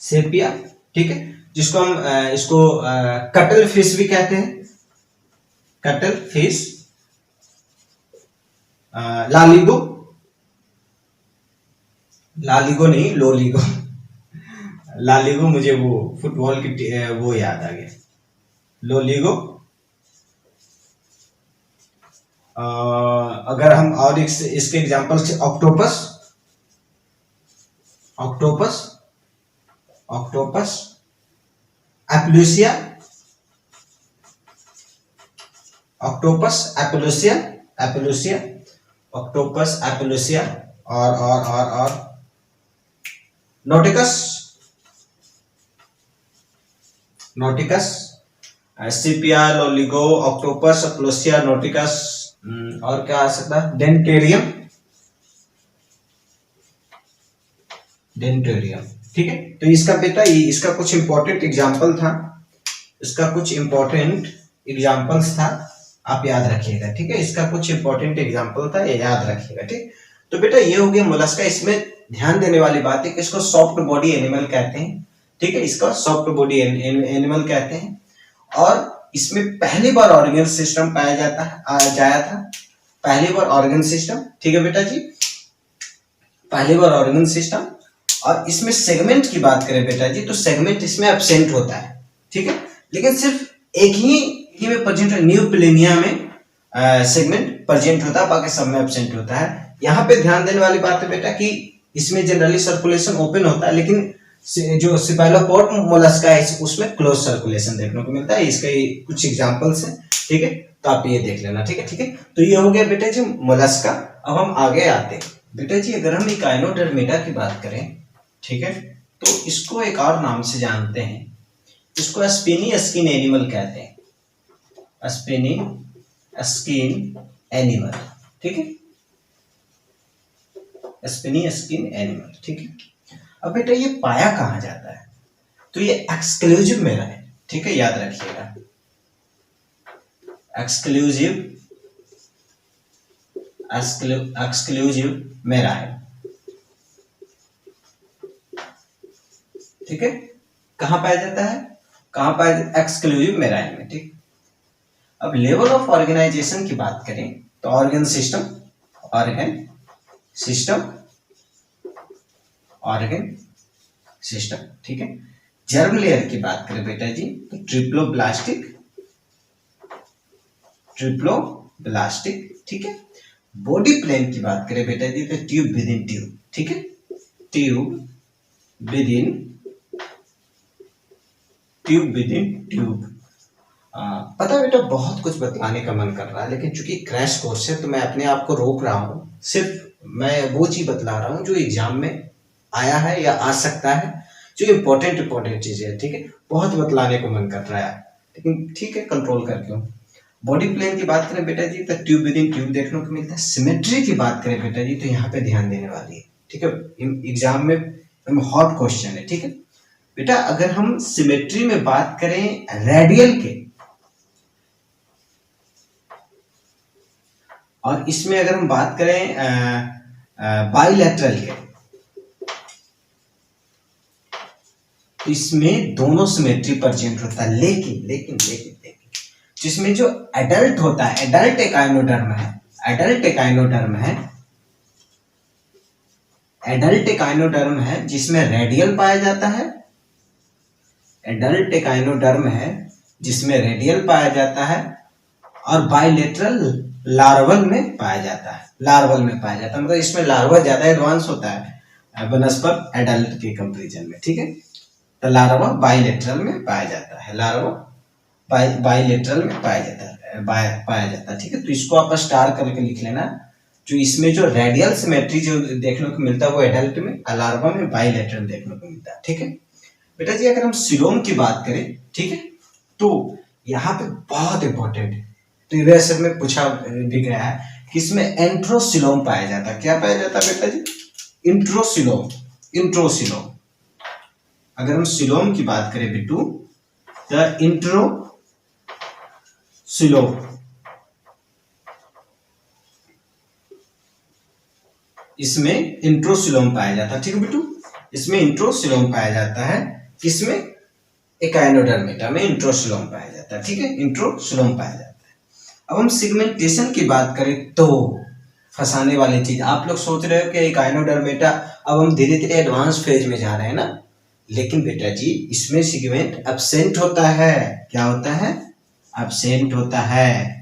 सेपिया, ठीक है, जिसको हम इसको कटल फिश भी कहते हैं, कटल फिश, लालिगो, लालिगो नहीं लोलिगो, लालिगो मुझे वो फुटबॉल की वो याद आ गया, लोलिगो। अगर हम और इसके एग्जांपल से octopus, octopus, octopus, Aplysia, octopus Aplysia, Aplysia, octopus Aplysia, और नोटिकस, नोटिकस, सीपिया, लोलिगो, ऑक्टोपस, एप्लूसिया, नोटिकस, और क्या आ सकता है, डेंटेरियम, डेंटेरियम। ठीक है, तो इसका बेटा इसका कुछ इंपॉर्टेंट एग्जांपल था, इसका कुछ इंपॉर्टेंट एग्जांपल्स था, आप याद रखिएगा। ठीक है, इसका कुछ इंपॉर्टेंट एग्जांपल था, ये याद रखिएगा। ठीक, तो बेटा ये हो गया मोलस्का। इसमें ध्यान देने वाली बात है कि इसको सॉफ्ट बॉडी एनिमल कहते हैं। ठीक है, इसका सॉफ्ट बॉडी एनिमल कहते हैं, और इसमें पहली बार ऑर्गन सिस्टम पाया जाया था, पहली बार ऑर्गन सिस्टम। ठीक है बेटा जी, पहली बार ऑर्गन सिस्टम। और इसमें सेगमेंट की बात करें बेटा जी, तो सेगमेंट इसमें एब्सेंट होता है। ठीक है, लेकिन सिर्फ एक ही में प्रेजेंट है, न्यू प्लेनिया में सेगमेंट प्रेजेंट होता है, बाकी सब में एब्सेंट होता है। यहाँ पे ध्यान देने वाली बात है बेटा कि इसमें जनरली सर्कुलेशन ओपन होता है, लेकिन जो सिफेलोपोड मोलस्का है उसमें क्लोज सर्कुलेशन देखने को मिलता है। इसके कुछ एग्जांपल्स हैं। ठीक है, तो आप ये देख लेना। ठीक है, ठीक है, तो ये हो गया बेटा जी मोलस्का। अब हम आगे आते हैं बेटा जी, अगर हम इकाइनोडर्मिडा की बात करें, ठीक है, तो इसको एक और नाम से जानते हैं, इसको स्पिनी स्किन एनिमल कहते हैं, स्पिनी स्किन एनिमल। ठीक है, स्पिनी स्किन एनिमल। ठीक है, अब बेटा ये पाया कहाँ जाता है, तो ये एक्सक्लूसिव में है। ठीक है, याद रखिएगा, एक्सक्लूसिव, एक्सक्लूसिव में है। ठीक है, कहां पाया जाता है, कहां पाया जाता है, एक्सक्लूसिव मेराइन में। ठीक, अब लेवल ऑफ ऑर्गेनाइजेशन की बात करें तो organ system, organ system, organ system. ठीक है, जर्म लेयर की बात करें बेटा जी तो ट्रिप्लोब्लास्टिक, ट्रिप्लोब्लास्टिक। ठीक है, बॉडी प्लेन की बात करें बेटा जी तो ट्यूब विद इन ट्यूब। ठीक है, tube within tube within tube. पता है बेटा बहुत कुछ बतलाने का मन कर रहा है, लेकिन चूंकि क्रैश कोर्स है तो मैं अपने आप को रोक रहा हूँ। सिर्फ मैं वो चीज बतला रहा हूँ जो एग्जाम में आया है या आ सकता है, जो इम्पोर्टेंट चीज है। ठीक है, बहुत बतलाने को मन कर रहा है, लेकिन ठीक है कंट्रोल करके हूँ। बॉडी प्लेन की बात करें बेटा जी तो ट्यूब विद इन ट्यूब देखने को मिलता है। सिमेट्री की बात करें बेटा जी तो यहाँ पे ध्यान देने वाली है। ठीक है, एग्जाम में हॉट क्वेश्चन है। ठीक है बेटा, अगर हम सिमेट्री में बात करें रेडियल के, और इसमें अगर हम बात करें बाइलेटरल के, तो इसमें दोनों सिमेट्री प्रेजेंट होता है। लेकिन लेकिन लेकिन लेकिन जिसमें जो एडल्ट होता है, एडल्ट एकाइनोडर्म है, एडल्ट एकाइनोडर्म है, एडल्ट एकाइनोडर्म है जिसमें रेडियल पाया जाता है, एडल्ट एकाइनोडर्म है जिसमें रेडियल पाया जाता है, और बाइलेटरल लार्वल में पाया जाता है, लार्वल में पाया जाता है। मतलब इसमें लार्वा ज्यादा एडवांस होता है बनस्पत एडल्ट के कंपैरिजन में। ठीक है, तो लार्वा बाइलेटरल में पाया जाता है, लार्वा बाइलेटरल में पाया जाता है। ठीक है, तो इसको आप स्टार करके लिख लेना। जो इसमें जो रेडियल सिमेट्री जो देखने को मिलता है वो एडल्ट में, लार्वा में बाइलेटरल देखने को मिलता है। ठीक है बेटा जी, अगर हम सिलोम की बात करें, ठीक है, तो यहाँ पे बहुत इंपॉर्टेंट है, प्रीवियस में पूछा भी गया है कि इसमें एंट्रोसिलोम पाया जाता है। क्या पाया जाता है बेटा जी, इंट्रोसिलोम, इंट्रोसिलोम। अगर हम सिलोम की बात करें बिट्टू, द इंट्रो सिलोम, इसमें इंट्रोसिलोम पाया जाता है। ठीक है बिट्टू, इसमें इंट्रोसिलोम पाया जाता है। किसमें? एकाइनोडर्मेटा में इंट्रोसिलोम पाया जाता है। ठीक है, इंट्रोसिलोम पाया जाता है। अब हम सिगमेंटेशन की बात करें तो फंसाने वाली चीज, आप लोग सोच रहे हो कि एकाइनोडर्मेटा, अब हम धीरे धीरे एडवांस फेज में जा रहे हैं ना, लेकिन बेटा जी इसमें सिगमेंट एब्सेंट होता है। क्या होता है? एब्सेंट होता है।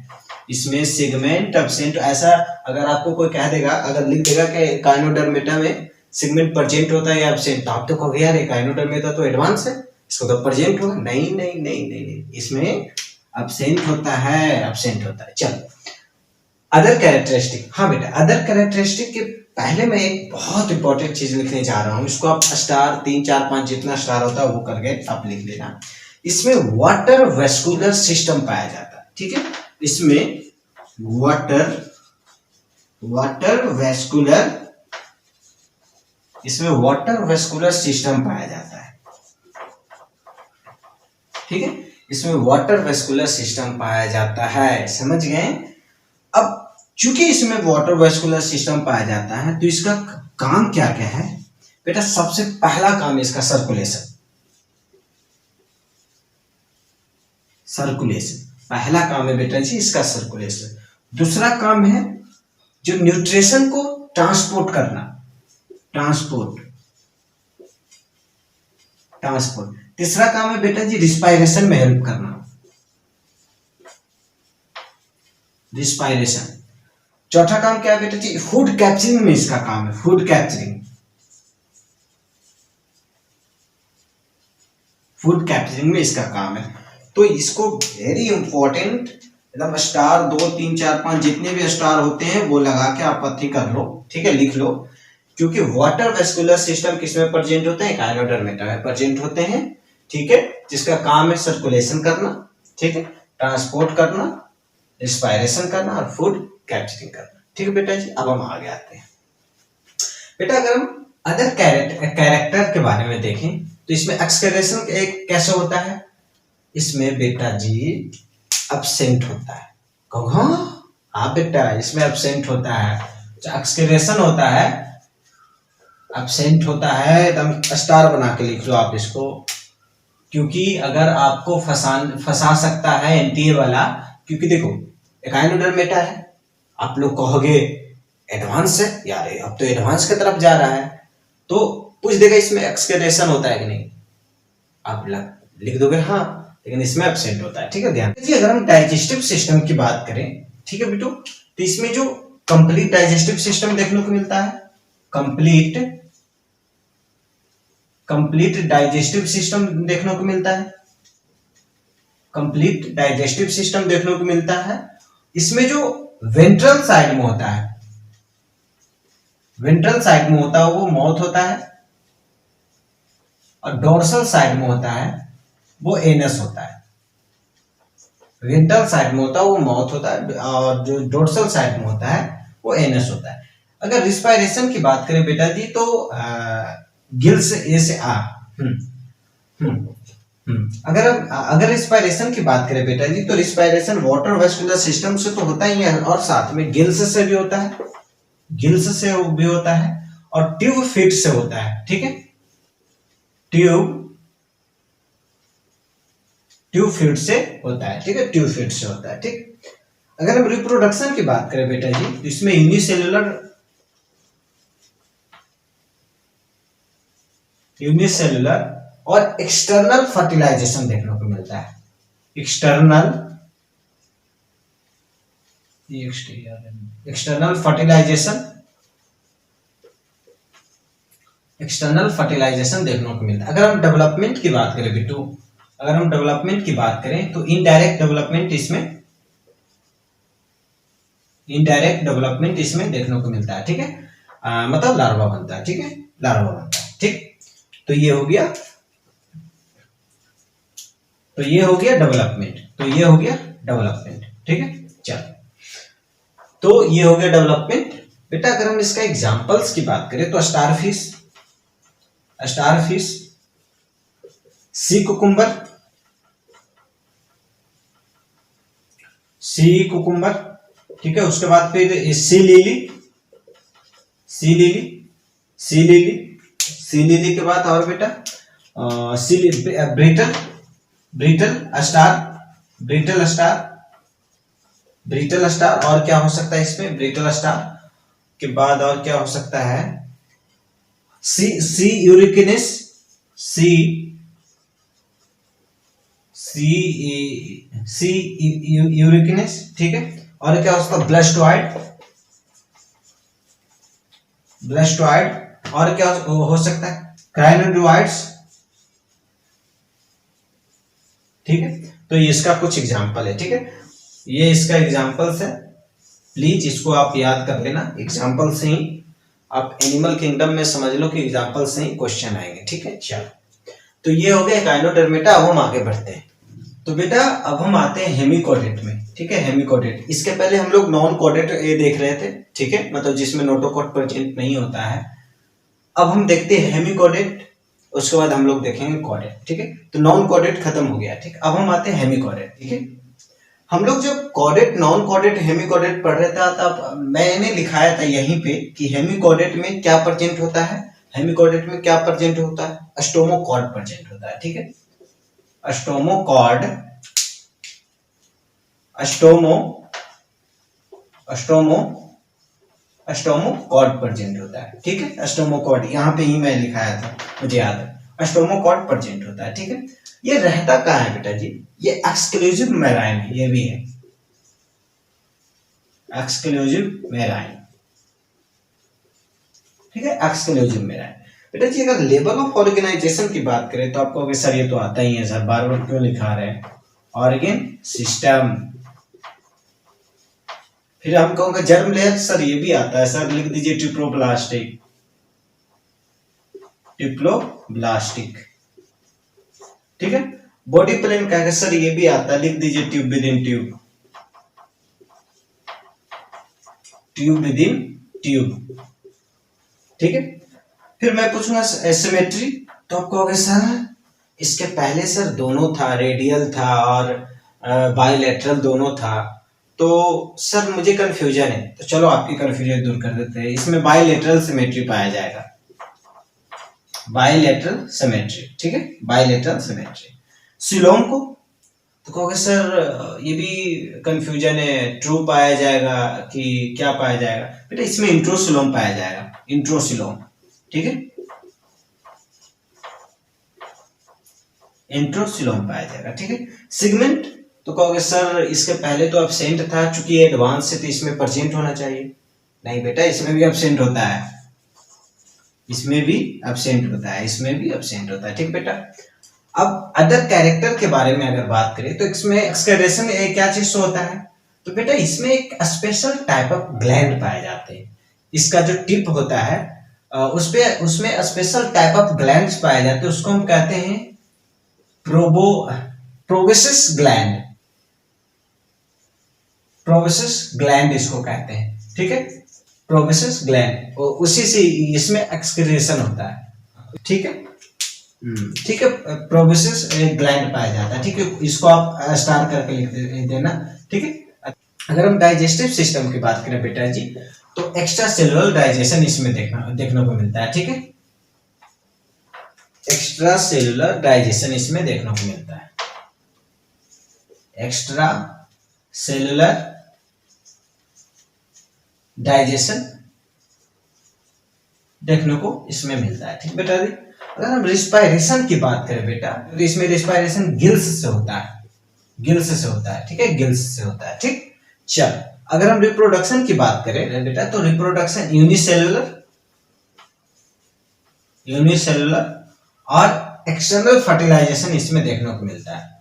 इसमें सिगमेंट एब्सेंट, ऐसा अगर आपको कोई कह देगा, अगर लिख देगा कि एकाइनोडर्मेटा में सिगमेंट प्रेजेंट होता है या एब्सेंट, तो आप तो कहोगे यार एकाइनोडर्मेटा तो एडवांस है, इसको तो प्रेजेंट होगा। नहीं नहीं नहीं नहीं नहीं, इसमें एब्सेंट होता है, एब्सेंट होता है। चलो अदर कैरेक्टरिस्टिक, हाँ बेटा अदर कैरेक्टरिस्टिक के पहले मैं एक बहुत इंपॉर्टेंट चीज लिखने जा रहा हूं, इसको आप स्टार 3 4 5 जितना स्टार होता है वो करके आप लिख लेना। इसमें वाटर वेस्कुलर सिस्टम पाया जाता है। ठीक है, इसमें वाटर वेस्कुलर, इसमें वाटर वेस्कुलर सिस्टम पाया जाता है। ठीक है, इसमें वाटर वेस्कुलर सिस्टम पाया जाता है, समझ गए? अब चूंकि इसमें वाटर वेस्कुलर सिस्टम पाया जाता है तो इसका काम क्या क्या है बेटा? सबसे पहला काम इसका सर्कुलेशन, सर्कुलेशन पहला काम है बेटा जी इसका, सर्कुलेशन। दूसरा काम है जो न्यूट्रिशन को ट्रांसपोर्ट करना, ट्रांसपोर्ट। तीसरा काम है बेटा जी रिस्पायरेशन में हेल्प करना, रिस्पायरेशन। चौथा काम क्या है बेटा जी? फूड कैप्चरिंग में इसका काम है, फूड कैप्चरिंग, फूड कैप्चरिंग में इसका काम है। तो इसको वेरी इंपॉर्टेंट, मतलब स्टार 2 3 4 5 जितने भी स्टार होते हैं वो लगा के आप अथी कर लो। ठीक है, लिख लो, क्योंकि वाटर वेस्कुलर सिस्टम किसमें प्रेजेंट होते हैं? एकाइनोडर्मेटा में प्रेजेंट होते हैं। ठीक है, जिसका काम है सर्कुलेशन करना, ठीक है, ट्रांसपोर्ट करना, रिस्पायरेशन करना और फूड कैप्चरिंग करना। ठीक है बेटा जी, अब हम आगे आते हैं। बेटा अगर हम अदर कैरेक्टर के बारे में देखें तो इसमें एक्सक्रेशन एक कैसे होता है? इसमें बेटा जी एब्सेंट होता है। कहो हाँ बेटा, इसमें एब्सेंट होता है, एक्सक्रेशन होता है, एब्सेंट होता है। एकदम स्टार बना के लिख लो आप इसको, क्योंकि अगर आपको फंसा सकता है एनटीए वाला, क्योंकि देखो एकाइनोडर्मेटा है, आप लोग कहोगे एडवांस है यार, अब तो एडवांस की तरफ जा रहा है, तो पूछ देगा इसमें एक्सक्रेशन होता है कि नहीं, आप लिख दोगे हाँ, लेकिन इसमें एब्सेंट होता है। ठीक है, ध्यान दीजिए। अगर हम डाइजेस्टिव सिस्टम की बात करें, ठीक है बेटू, तो इसमें जो कंप्लीट डाइजेस्टिव सिस्टम देखने को मिलता है, कंप्लीट डाइजेस्टिव सिस्टम देखने को मिलता है, कंप्लीट डाइजेस्टिव सिस्टम देखने को मिलता है। इसमें जो वेंट्रल साइड में होता है, वेंट्रल साइड में होता है वो माउथ होता है, और डोर्सल साइड में होता है वो एनस होता है। वेंट्रल साइड में होता है वो माउथ होता है, और जो डोर्सल साइड में होता है वो एनस होता है। अगर रिस्पायरेशन की बात करें बेटा जी तो गिल्स ए से आ, अगर रिस्पायरेशन की बात करें बेटा जी तो रिस्पायरेशन वाटर वेस्कुलर सिस्टम से तो होता ही है, और साथ में गिल्स से भी होता है, गिल्स से भी होता है, और ट्यूब फीट से होता है। ठीक है, ट्यूब फीट से होता है। ठीक है, ट्यूब फीट से होता है। ठीक, अगर हम रिप्रोडक्शन की बात करें बेटा जी तो इसमें यूनिसेलुलर और एक्सटर्नल फर्टिलाइजेशन देखने को मिलता है। एक्सटर्नल फर्टिलाइजेशन देखने को मिलता है। अगर हम डेवलपमेंट की बात करें बिट्टू, अगर हम डेवलपमेंट की बात करें तो इनडायरेक्ट डेवलपमेंट इसमें देखने को मिलता है। ठीक है, मतलब लार्वा बनता है। ठीक है, लार्वा बनता है। ठीक, तो ये हो गया डेवलपमेंट। ठीक है, चलो, तो ये हो गया डेवलपमेंट। बेटा अगर हम इसका एग्जांपल्स की बात करें तो starfish sea cucumber, sea cucumber, ठीक है। उसके बाद फिर sea lily, sea lily, sea lily, sea lily के बाद और बेटा sea brittle, brittle star, brittle star, brittle star. और क्या हो सकता है इसमें, ब्रिटल स्टार के बाद और क्या हो सकता है, सी यूरिकिनिस, सी सी सी यूरिकिनिस, ठीक है। और क्या हो सकता है, ब्लस्टोइड, ब्लस्टोइड। और क्या हो सकता है, क्राइनोडोइड्स, ठीक है। तो ये इसका कुछ एग्जांपल है, ठीक है। ये इसका एग्जांपल्स है, प्लीज इसको आप याद कर लेना। एग्जांपल से ही आप एनिमल किंगडम में समझ लो कि एग्जांपल से ही क्वेश्चन आएंगे, ठीक है। चलो, तो ये हो गया गायनोडर्मेटा। अब हम आगे बढ़ते हैं। तो बेटा अब हम आते हैं हेमिकोडेट में, ठीक है। हेमिकोडेट, इसके पहले हम लोग नॉन कोडेट ये देख रहे थे, ठीक है, मतलब जिसमें नोटोकोड प्रेजेंट नहीं होता है। अब हम देखते हैं हेमिकोडेट, उसके बाद हम लोग देखेंगे कोडेट, ठीक है। तो नॉन कोडेट खत्म हो गया, ठीक। अब हम आते हैं हेमिकोडेट, ठीक है। हम लोग जब कोडेट, नॉन कोडेट, हेमिकोडेट पढ़ रहे थे तब मैंने लिखाया था यहीं पे कि हेमिकोडेट में क्या प्रेजेंट होता है, हेमिकोडेट में क्या प्रेजेंट होता है, स्टोमोकॉर्ड प्रेजेंट होता है, ठीक है। स्टोमोकॉर्ड, स्टोमोकॉर्ड प्रेजेंट होता है, ठीक है। स्टोमोकॉर्ड यहाँ पे ही मैं लिखाया था, मुझे याद है। स्टोमोकॉर्ड प्रेजेंट होता है, ठीक है। ये रहता कहाँ है बेटा जी, ये एक्सक्लूसिव मेराइन है, ये भी है एक्सक्लूसिव मेराइन, ठीक है। एक्सक्लूसिव मेराइन बेटा जी। अगर लेवल ऑफ ऑर्गेनाइजेशन की बात करें तो आपको सर ये तो आता ही है सर, बार बार क्यों लिखा रहे हैं, ऑर्गेन सिस्टम। फिर हम कहूंगा जर्म लेयर, सर ये भी आता है सर, लिख दीजिए ट्रिप्लोब्लास्टिक, ट्रिप्लोब्लास्टिक, ठीक है। बॉडी प्लेन का सर ये भी आता है, लिख दीजिए tube within tube, tube within tube, ठीक है। फिर मैं पूछूंगा सिमेट्री, तो आप कहोगे सर इसके पहले सर दोनों था, रेडियल था और बायलैटरल दोनों था। तो सर मुझे कंफ्यूजन है, तो चलो आपकी कंफ्यूजन दूर कर देते हैं। इसमें बायलैटरल सिमेट्री पाया जाएगा, बायलैटरल सिमेट्री, ठीक है, बायलैटरल सिमेट्री। सिलोम को तो कहोगे सर ये भी कंफ्यूजन है, ट्रू पाया जाएगा कि क्या पाया जाएगा, बेटा इसमें इंट्रोसिलोम पाया जाएगा, इंट्रोसिलोम, ठीक है, इंट्रोसिलोम पाया जाएगा, ठीक है। सिगमेंट तो कहोगे सर इसके पहले तो एब्सेंट था, चूंकि ये एडवांस है तो इसमें प्रेजेंट होना चाहिए। नहीं बेटा, इसमें भी एब्सेंट होता है, इसमें भी एब्सेंट होता है, इसमें भी एब्सेंट होता है, ठीक बेटा। अब अदर कैरेक्टर के बारे में अगर बात करें तो इसमें एक्सक्रेशन क्या चीज होता है, तो बेटा इसमें एक स्पेशल टाइप ऑफ ग्लैंड पाए जाते हैं। इसका जो टिप होता है उसमें स्पेशल टाइप ऑफ ग्लैंड्स पाए जाते हैं, उसको हम कहते हैं प्रोबेसिस ग्लैंड, प्रोबेसिस ग्लैंड इसको कहते हैं, ठीक है, प्रोबेसिस ग्लैंड। उसी से इसमें एक्सक्रीशन होता है, ठीक है, ठीक है। प्रोबेसिस ग्लैंड पाया जाता है, ठीक है, इसको आप स्टार करके लिख देना, ठीक है। अगर हम डाइजेस्टिव सिस्टम की बात करें बेटा जी, तो एक्स्ट्रा सेलुलर डाइजेशन इसमें देखने को मिलता है, ठीक है, एक्स्ट्रा सेलुलर डाइजेशन इसमें देखने को मिलता है, एक्स्ट्रा सेलुलर डाइजेशन देखने को इसमें मिलता है, ठीक बेटा जी। अगर हम रिस्पायरेशन की बात करें बेटा, तो इसमें रिस्पायरेशन गिल्स से होता है, गिल्स से होता है, ठीक है, गिल्स से होता है, ठीक। चल अगर हम रिप्रोडक्शन की बात करें बेटा, तो रिप्रोडक्शन यूनिसेलुलर और एक्सटर्नल फर्टिलाइजेशन इसमें देखने को मिलता है,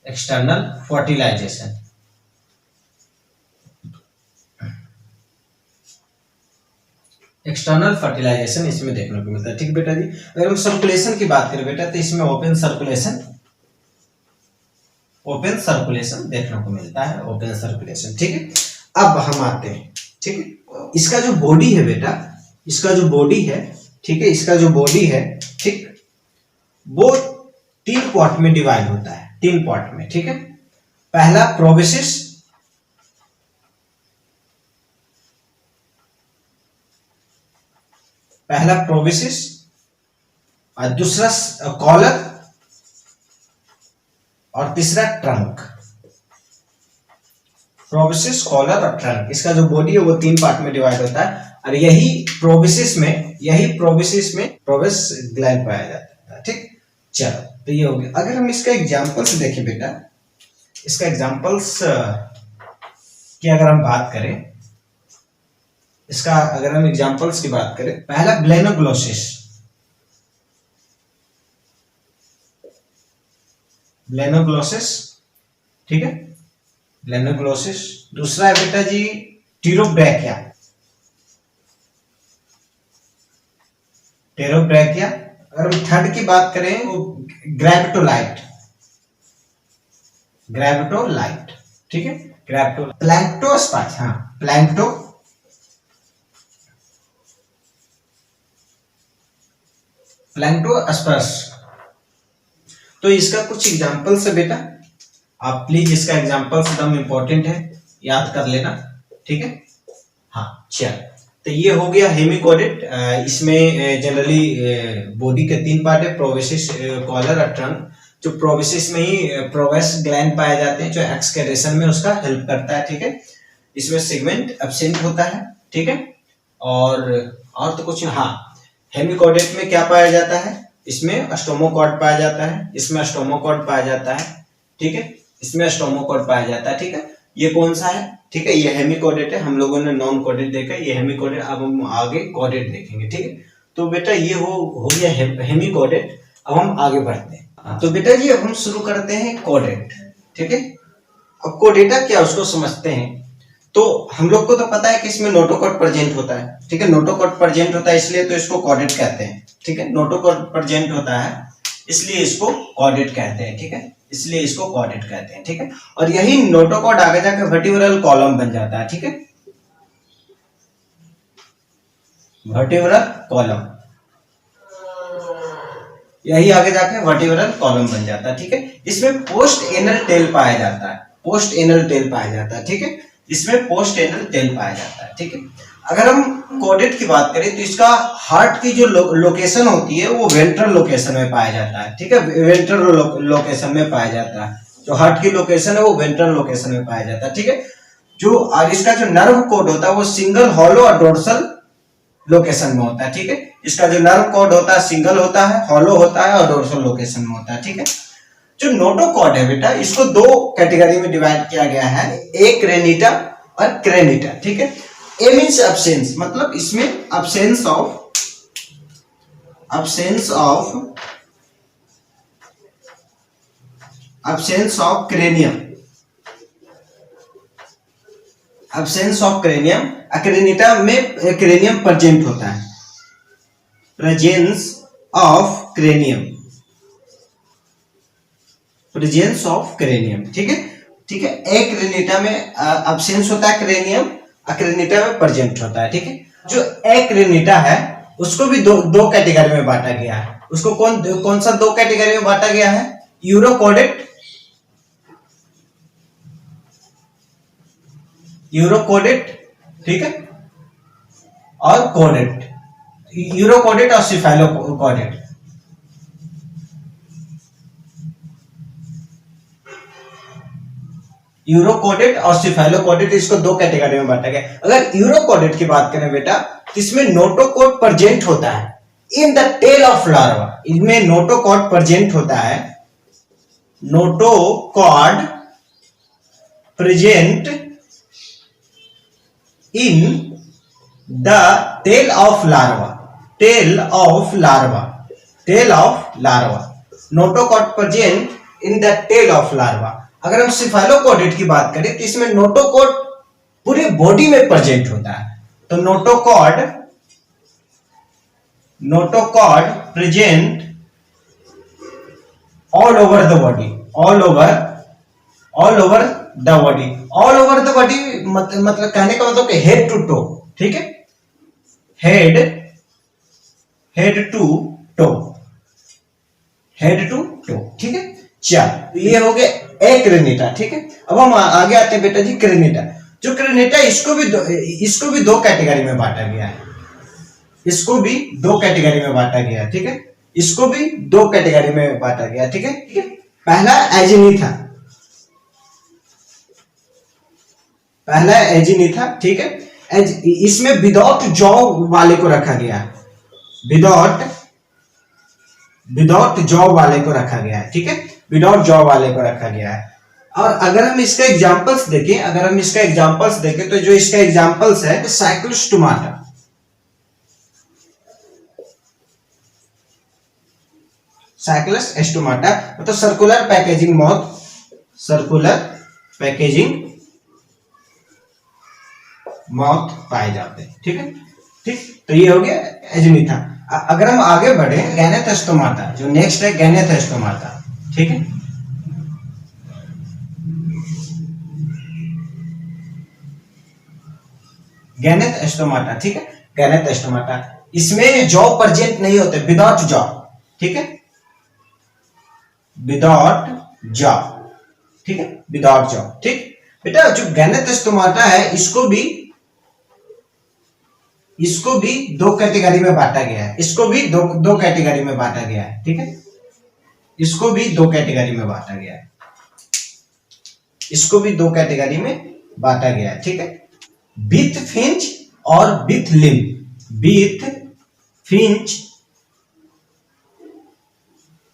एक्सटर्नल फर्टिलाइजेशन, एक्सटर्नल फर्टिलाइजेशन इसमें देखने को मिलता है, ठीक बेटा जी। अगर हम सर्कुलेशन की बात करें बेटा, तो इसमें ओपन सर्कुलेशन देखने को मिलता है, ओपन सर्कुलेशन, ठीक है। अब हम आते हैं, ठीक है, इसका जो बॉडी है बेटा, इसका जो बॉडी है, ठीक है, इसका जो बॉडी है, ठीक, वो 3 पार्ट में डिवाइड होता है, 3 पार्ट में, ठीक है। पहला प्रोबेसिस, और दूसरा कॉलर, और तीसरा ट्रंक। प्रोबेसिस, कॉलर और ट्रंक, इसका जो बॉडी है वो 3 पार्ट में डिवाइड होता है। और यही प्रोबेसिस में प्रोबेस ग्लैंड पाया जाता है, ठीक। चलो, तो ये हो गया। अगर हम इसका एग्जांपल्स देखें बेटा, इसका एग्जांपल्स की अगर हम बात करें, पहला ब्लेनोग्लोसिस, ठीक है, ब्लेनोग्लोसिस। दूसरा है बेटा जी टीरोब्रैकिया, अगर हम थर्ड की बात करें वो ग्रेविटोलाइट, ठीक है, प्लैंक्टोस्पाच, हाँ, प्लैंक्टोस्पर्स। तो इसका कुछ एग्जांपल्स है बेटा, आप प्लीज इसका एग्जांपल्स एकदम इंपॉर्टेंट है, याद कर लेना, ठीक है। हाँ, चल, तो ये हो गया हेमिकोडेट। इसमें जनरली बॉडी के 3 पार्ट है, प्रोबेसिस, कॉलर और ट्रंक। जो प्रोबेसिस में ही प्रोवेस ग्लैंड पाए जाते हैं, जो एक्सक्रेशन में उसका हेल्प करता है, ठीक है। इसमें सेगमेंट एब्सेंट होता है, ठीक है। और तो कुछ, हाँ, हेमिकोडेट में क्या पाया जाता है, इसमें स्टोमोकॉर्ड पाया जाता है, इसमें स्टोमोकॉर्ड पाया जाता है, ठीक है, इसमें स्टोमोकॉर्ड पाया जाता है, ठीक है। ये कौन सा है, ठीक है, ये हेमिकोडेट है। हम लोगों ने नॉन कोडेट देखा, ये हेमिकोडेट। अब हम आगे कोडेट देखेंगे, ठीक है। तो बेटा ये हो गया हेमिकोडेट। अब हम आगे बढ़ते हैं। तो बेटा जी अब हम शुरू करते हैं कोडेट, ठीक है। अब कोडेटा क्या, उसको समझते हैं। तो हम लोग को तो पता है कि इसमें नोटोकॉर्ड प्रेजेंट होता है, ठीक है, नोटोकॉर्ड प्रेजेंट होता है, इसलिए तो इसको कोडेट कहते हैं, ठीक है। नोटोकॉर्ड प्रेजेंट होता है इसलिए इसको कोडेट कहते हैं, ठीक है, इसलिए इसको कोडेट कहते हैं, ठीक है। और यही नोटोकॉर्ड आगे जाकर वर्टिब्रल कॉलम बन जाता है, ठीक है, वर्टिब्रल कॉलम, यही आगे जाके वर्टिब्रल कॉलम बन जाता है, ठीक है। इसमें पोस्ट एनल टेल पाया जाता है, ठीक है, इसमें पोस्ट एनल टेल पाया जाता है, ठीक है। अगर हम कोडेट की बात करें तो इसका हार्ट की जो लोकेशन होती है वो वेंट्रल लोकेशन में पाया जाता है, ठीक है, वेंट्रल लोकेशन में पाया जाता है। जो हार्ट की लोकेशन है वो वेंट्रल लोकेशन में पाया जाता है, ठीक है। जो और इसका जो नर्व कोड होता है वो सिंगल, हॉलो और डोर्सल लोकेशन में होता है, ठीक है। इसका जो नर्व कोड होता है सिंगल होता है, हॉलो होता है और डोर्सल लोकेशन में होता है, ठीक है। जो नोटोकॉर्ड है बेटा, इसको 2 कैटेगरी में डिवाइड किया गया है, एक क्रेनिटा और क्रेनिटा, ठीक है। ए मींस एब्सेंस, मतलब इसमें एब्सेंस ऑफ क्रेनियम, क्रेनिटा में क्रेनियम प्रेजेंट होता है, प्रेजेंस ऑफ क्रेनियम, ठीक है, एक क्रेनिटा में एब्सेंस होता है क्रेनियम, क्रेनिटा में प्रेजेंट होता है, ठीक है। जो एक्रेनिटा है उसको भी दो कैटेगरी में बांटा गया है। उसको कौन सा 2 कैटेगरी में बांटा गया है, यूरोकोडेट ठीक है, और कोडेट, यूरोकोडेट और सिफेलोकोडेट। यूरोकोडेट और सिफेलोकोडेट, इसको 2 कैटेगरी में बांटा गया। अगर यूरोकोडेट की बात करें बेटा, तो इसमें नोटोकॉर्ड प्रेजेंट होता है in the tail of larva. इसमें नोटोकॉर्ड प्रेजेंट होता है, notochord present in the tail of larva, notochord present in the tail of larva. अगर हम सिफेलोकोडेट की बात करें तो इसमें नोटोकॉर्ड पूरे बॉडी में प्रेजेंट होता है। तो notochord present all over the body, मतलब कहने का मतलब कि हेड टू टो, ठीक है, head to toe, head to toe, ठीक है। चल ये हो गया एक्रेनिटा, ठीक है। अब हम आगे आते हैं बेटा जी क्रेनिटा। जो क्रेनिटा इसको भी दो कैटेगरी में बांटा गया है, इसको भी दो कैटेगरी में बांटा गया है, ठीक है। इसको भी दो कैटेगरी में बांटा गया, ठीक है, ठीक है। पहला एजिनीथा, पहला एजिनीथा, ठीक है। इसमें विदाउट जॉ वाले को रखा गया है, विदाउट जॉ वाले को रखा गया है, ठीक है, विदाउट जॉ वाले को रखा गया है। और अगर हम इसका एग्जांपल्स देखें, तो जो इसका एग्जांपल्स है तो साइक्लोस्टोमाटा, साइक्लस एस्टोमाटा मतलब सर्कुलर पैकेजिंग मौत पाए जाते हैं, ठीक है, ठीक। तो ये हो गया एजिनीथा। अगर हम आगे बढ़े गैनेथोस्टोमाटा, जो नेक्स्ट है गैनेथोस्टोमाटा, ठीक है। गैनेथोस्टोमाटा, ठीक है, गैनेथोस्टोमाटा। इसमें जॉ प्रेजेंट नहीं होते, विदाउट जॉ, ठीक है, विदाउट जॉ, ठीक है, विदाउट जॉ, ठीक। बेटा जो गैनेथोस्टोमाटा है इसको भी दो कैटेगरी में बांटा गया है, इसको भी दो कैटेगरी में बांटा गया है, ठीक है, इसको भी दो कैटेगरी में बांटा गया है, इसको भी दो कैटेगरी में बांटा गया है, ठीक है। विथ फिंच और विथ लिम्ब, विथ फिंच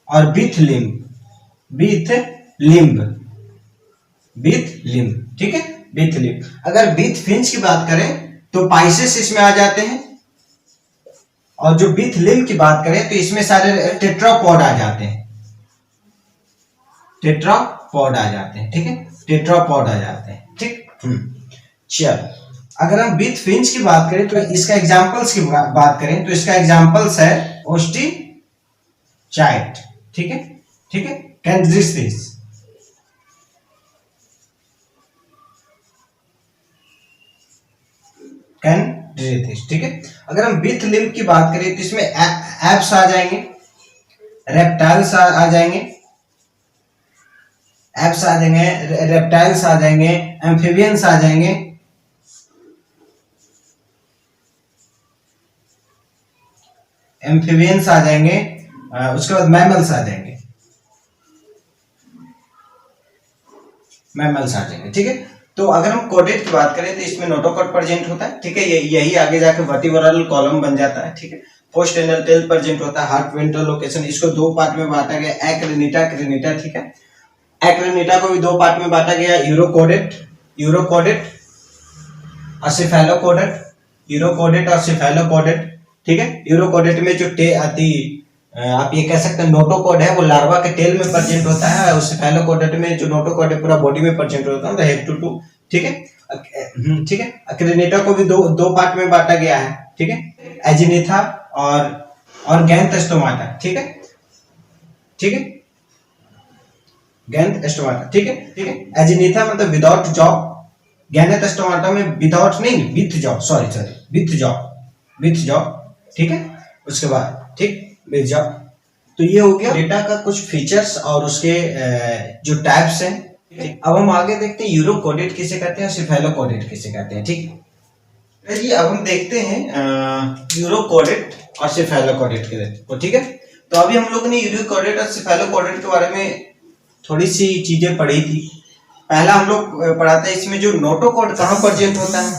और विथ लिम्ब, ठीक है, विथ लिम्ब। अगर विथ फिंच की बात करें तो पाइसेस इसमें आ जाते हैं, और जो विथ लिम्ब की बात करें तो इसमें सारे टेट्रापॉड आ जाते हैं, टेट्रापॉड आ जाते हैं, ठीक है, टेट्रापॉड आ जाते हैं, ठीक। चल अगर हम विथ फिंच की बात करें तो इसका एग्जांपल्स की बात करें तो इसका एग्जांपल्स है ओस्टीचाइट, ठीक है, ठीक है, कैंड्रिस्थिस, ठीक है। अगर हम विथ लिम्ब की बात करें तो इसमें एप्स आ जाएंगे, रेप्टाइल्स आ जाएंगे, एप्स आ जाएंगे, रेप्टाइल्स आ जाएंगे, एम्फीबियंस आ जाएंगे, उसके बाद मैमल्स आ जाएंगे, ठीक है। तो अगर हम कोडेट की बात करें तो इसमें नोटोकॉट प्रेजेंट होता है, ठीक है, यही आगे जाकर वर्टिब्रल कॉलम बन जाता है, ठीक है। पोस्ट एनल टेल प्रेजेंट होता है, हार्ट वेंट्रल लोकेशन। इसको दो पार्ट में बांटा गया, एक्रेनिटा, क्रेनिटा, ठीक है। एक्रेनिटा को भी दो पार्ट में बांटा गया, यूरोकोडेट और सिफेलोकोडेट, ठीक है। यूरोकोडेट में जो आप ये कह सकते हैं नोटोकॉड है वो लार्वा के टेल में प्रेजेंट होता है, और सिफेलोकोडेट में जो नोटोकॉड है पूरा बॉडी में प्रेजेंट होता है, हेड टू टू, ठीक है, ठीक है। क्रेनिटा को भी दो पार्ट में बांटा गया है, ठीक है, एजिनीथा और गैनेथोस्टोमाटा, ठीक है, ठीक है, गैनेथोस्टोमाटा, ठीक है, ठीक है। एजिनीथा मतलब विदाउट जॉ, गैनेथोस्टोमाटा में विदाउट नहीं, विथ जॉ, विथ जॉ, ठीक है। उसके बाद ठीक विथ जॉ। तो ये हो गया डेटा का कुछ फीचर्स और उसके जो टाइप्स हैं। अब हम आगे देखते हैं यूरोकोडेट किसे कहते हैं और सिफेलोकोडेट किसे कहते हैं, ठीक है जी। अब हम देखते हैं यूरोकोडेट और सिफेलोकोडेट के, ठीक है। तो अभी हम लोगों ने यूरोकोडेट और सिफेलोकोडेट के बारे में थोड़ी सी चीजें पढ़ी थी। पहला हम लोग पढ़ा था इसमें जो नोटोकॉड कहाँ प्रेजेंट होता है।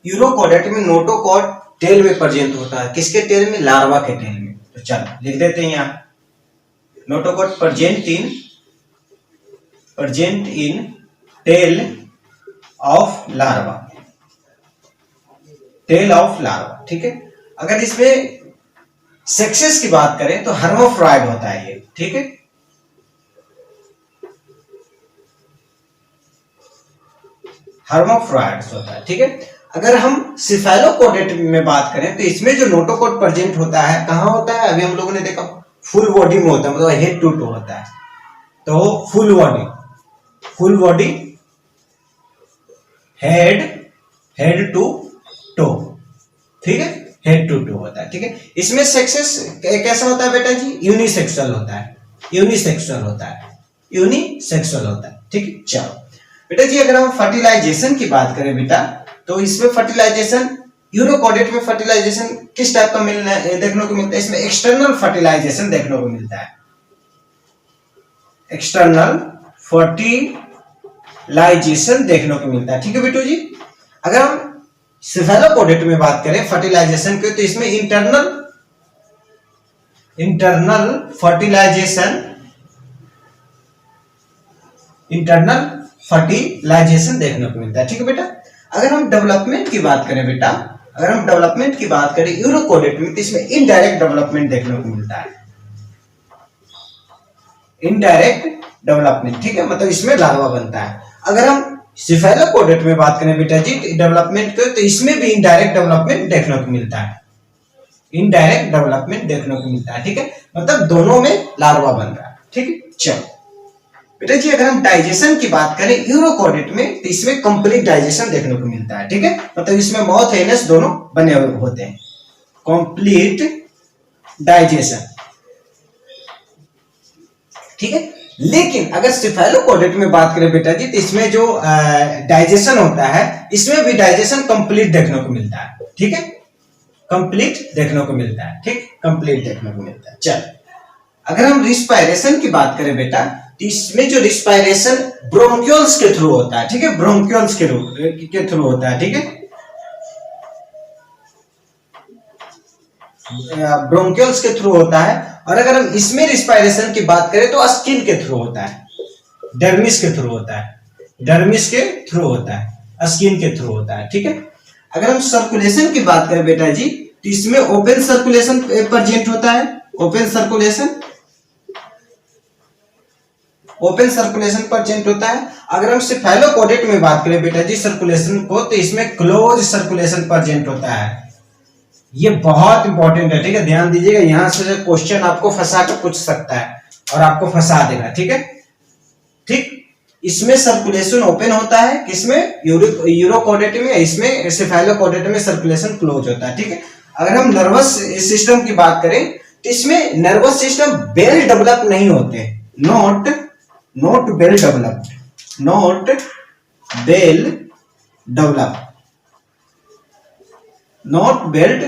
यूरोकोडेट में नोटोकॉड टेल में प्रेजेंट होता है, किसके टेल में, लार्वा के टेल में। तो चलो लिख देते हैं यहाँ, notochord present in tail of larva, ठीक है। अगर इसमें सेक्सेस की बात करें तो हर्माफ्रोइड होता है ये, ठीक है, हर्माफ्रोइड्स होता है, ठीक है। अगर हम सिफेलोकोडेट में बात करें तो इसमें जो नोटोकॉड प्रेजेंट होता है कहाँ होता है, अभी हम लोगों ने देखा फुल बॉडी में होता है, मतलब हेड टू टो होता है। तो full body head to toe, ठीक है, हेड टू टो होता है, ठीक है। इसमें सेक्सेस कैसा होता है बेटा जी, यूनिसेक्सुअल होता है, यूनिसेक्सुअल होता है, यूनिसेक्सुअल होता है। ठीक है, चलो बेटा जी अगर हम फर्टिलाइजेशन की बात करें बेटा, तो इसमें फर्टिलाइजेशन यूरोकोडेट में फर्टिलाइजेशन किस टाइप का देखने को मिलता है? इसमें एक्सटर्नल फर्टिलाइजेशन देखने को मिलता है, एक्सटर्नल फर्टिलाइजेशन देखने को मिलता है। ठीक है बेटू जी, अगर हम सेफेलोपोडेट में बात करें फर्टिलाइजेशन के, तो इसमें इंटरनल फर्टिलाइजेशन देखने को मिलता है। ठीक है बेटा, अगर हम डेवलपमेंट की बात करें बेटा, अगर हम डेवलपमेंट की बात करें यूरोकोडेट में, तो इसमें इनडायरेक्ट डेवलपमेंट देखने को मिलता है, इनडायरेक्ट डेवलपमेंट। ठीक है, मतलब इसमें लार्वा बनता है। अगर हम सेफेलोपोडेट में बात करें बेटा जी डेवलपमेंट को, तो इसमें भी इनडायरेक्ट डेवलपमेंट देखने को मिलता है, इनडायरेक्ट डेवलपमेंट देखने को मिलता है। ठीक है, मतलब दोनों में लार्वा बन रहा है। ठीक है, चलो बेटा जी अगर हम डाइजेशन की बात करें यूरोकोडेट में, तो इसमें कंप्लीट डाइजेशन देखने को मिलता है। ठीक है, मतलब इसमें माउथ एनस दोनों बने हुए होते हैं, कंप्लीट डाइजेशन। ठीक है, लेकिन अगर सेफेलोपोडेट में बात करें बेटा जी, तो इसमें जो डाइजेशन होता है, इसमें भी डाइजेशन कंप्लीट देखने को मिलता है। ठीक है, कंप्लीट देखने को मिलता है। ठीक, कंप्लीट देखने को मिलता है। चल अगर हम रिस्पायरेशन की बात करें बेटा, तो इसमें जो रिस्पायरेशन ब्रोंक्यूल्स के थ्रू होता है। ठीक है, ब्रोंक्यूल्स के थ्रू होता है। ठीक है, ब्रोंक्यूल्स के थ्रू होता है। और अगर हम इसमें रिस्पायरेशन की बात करें तो स्किन के थ्रू होता है, डर्मिस के थ्रू होता है, डर्मिस के थ्रू होता है, स्किन के थ्रू होता है। ठीक है, अगर हम सर्कुलेशन की बात करें बेटा जी, तो इसमें ओपन सर्कुलेशन प्रेजेंट होता है, ओपन सर्कुलेशन प्रेजेंट होता है। अगर हम सेफेलोपोडेट में बात करें बेटा जी सर्कुलेशन को, तो इसमें क्लोज सर्कुलेशन प्रेजेंट होता है। ये बहुत इंपॉर्टेंट है। ठीक है, ध्यान दीजिएगा, यहां से क्वेश्चन आपको फंसा कर पूछ सकता है और आपको फंसा देगा। ठीक है, ठीक, इसमें सर्कुलेशन ओपन होता है, किसमें? यूरोकोडेट में, इसमें सेफेलोपोडेट में सर्कुलेशन क्लोज होता है। ठीक है, अगर हम नर्वस सिस्टम की बात करें, तो इसमें नर्वस सिस्टम वेल डेवलप नहीं होते, not well developed, not well developed, not well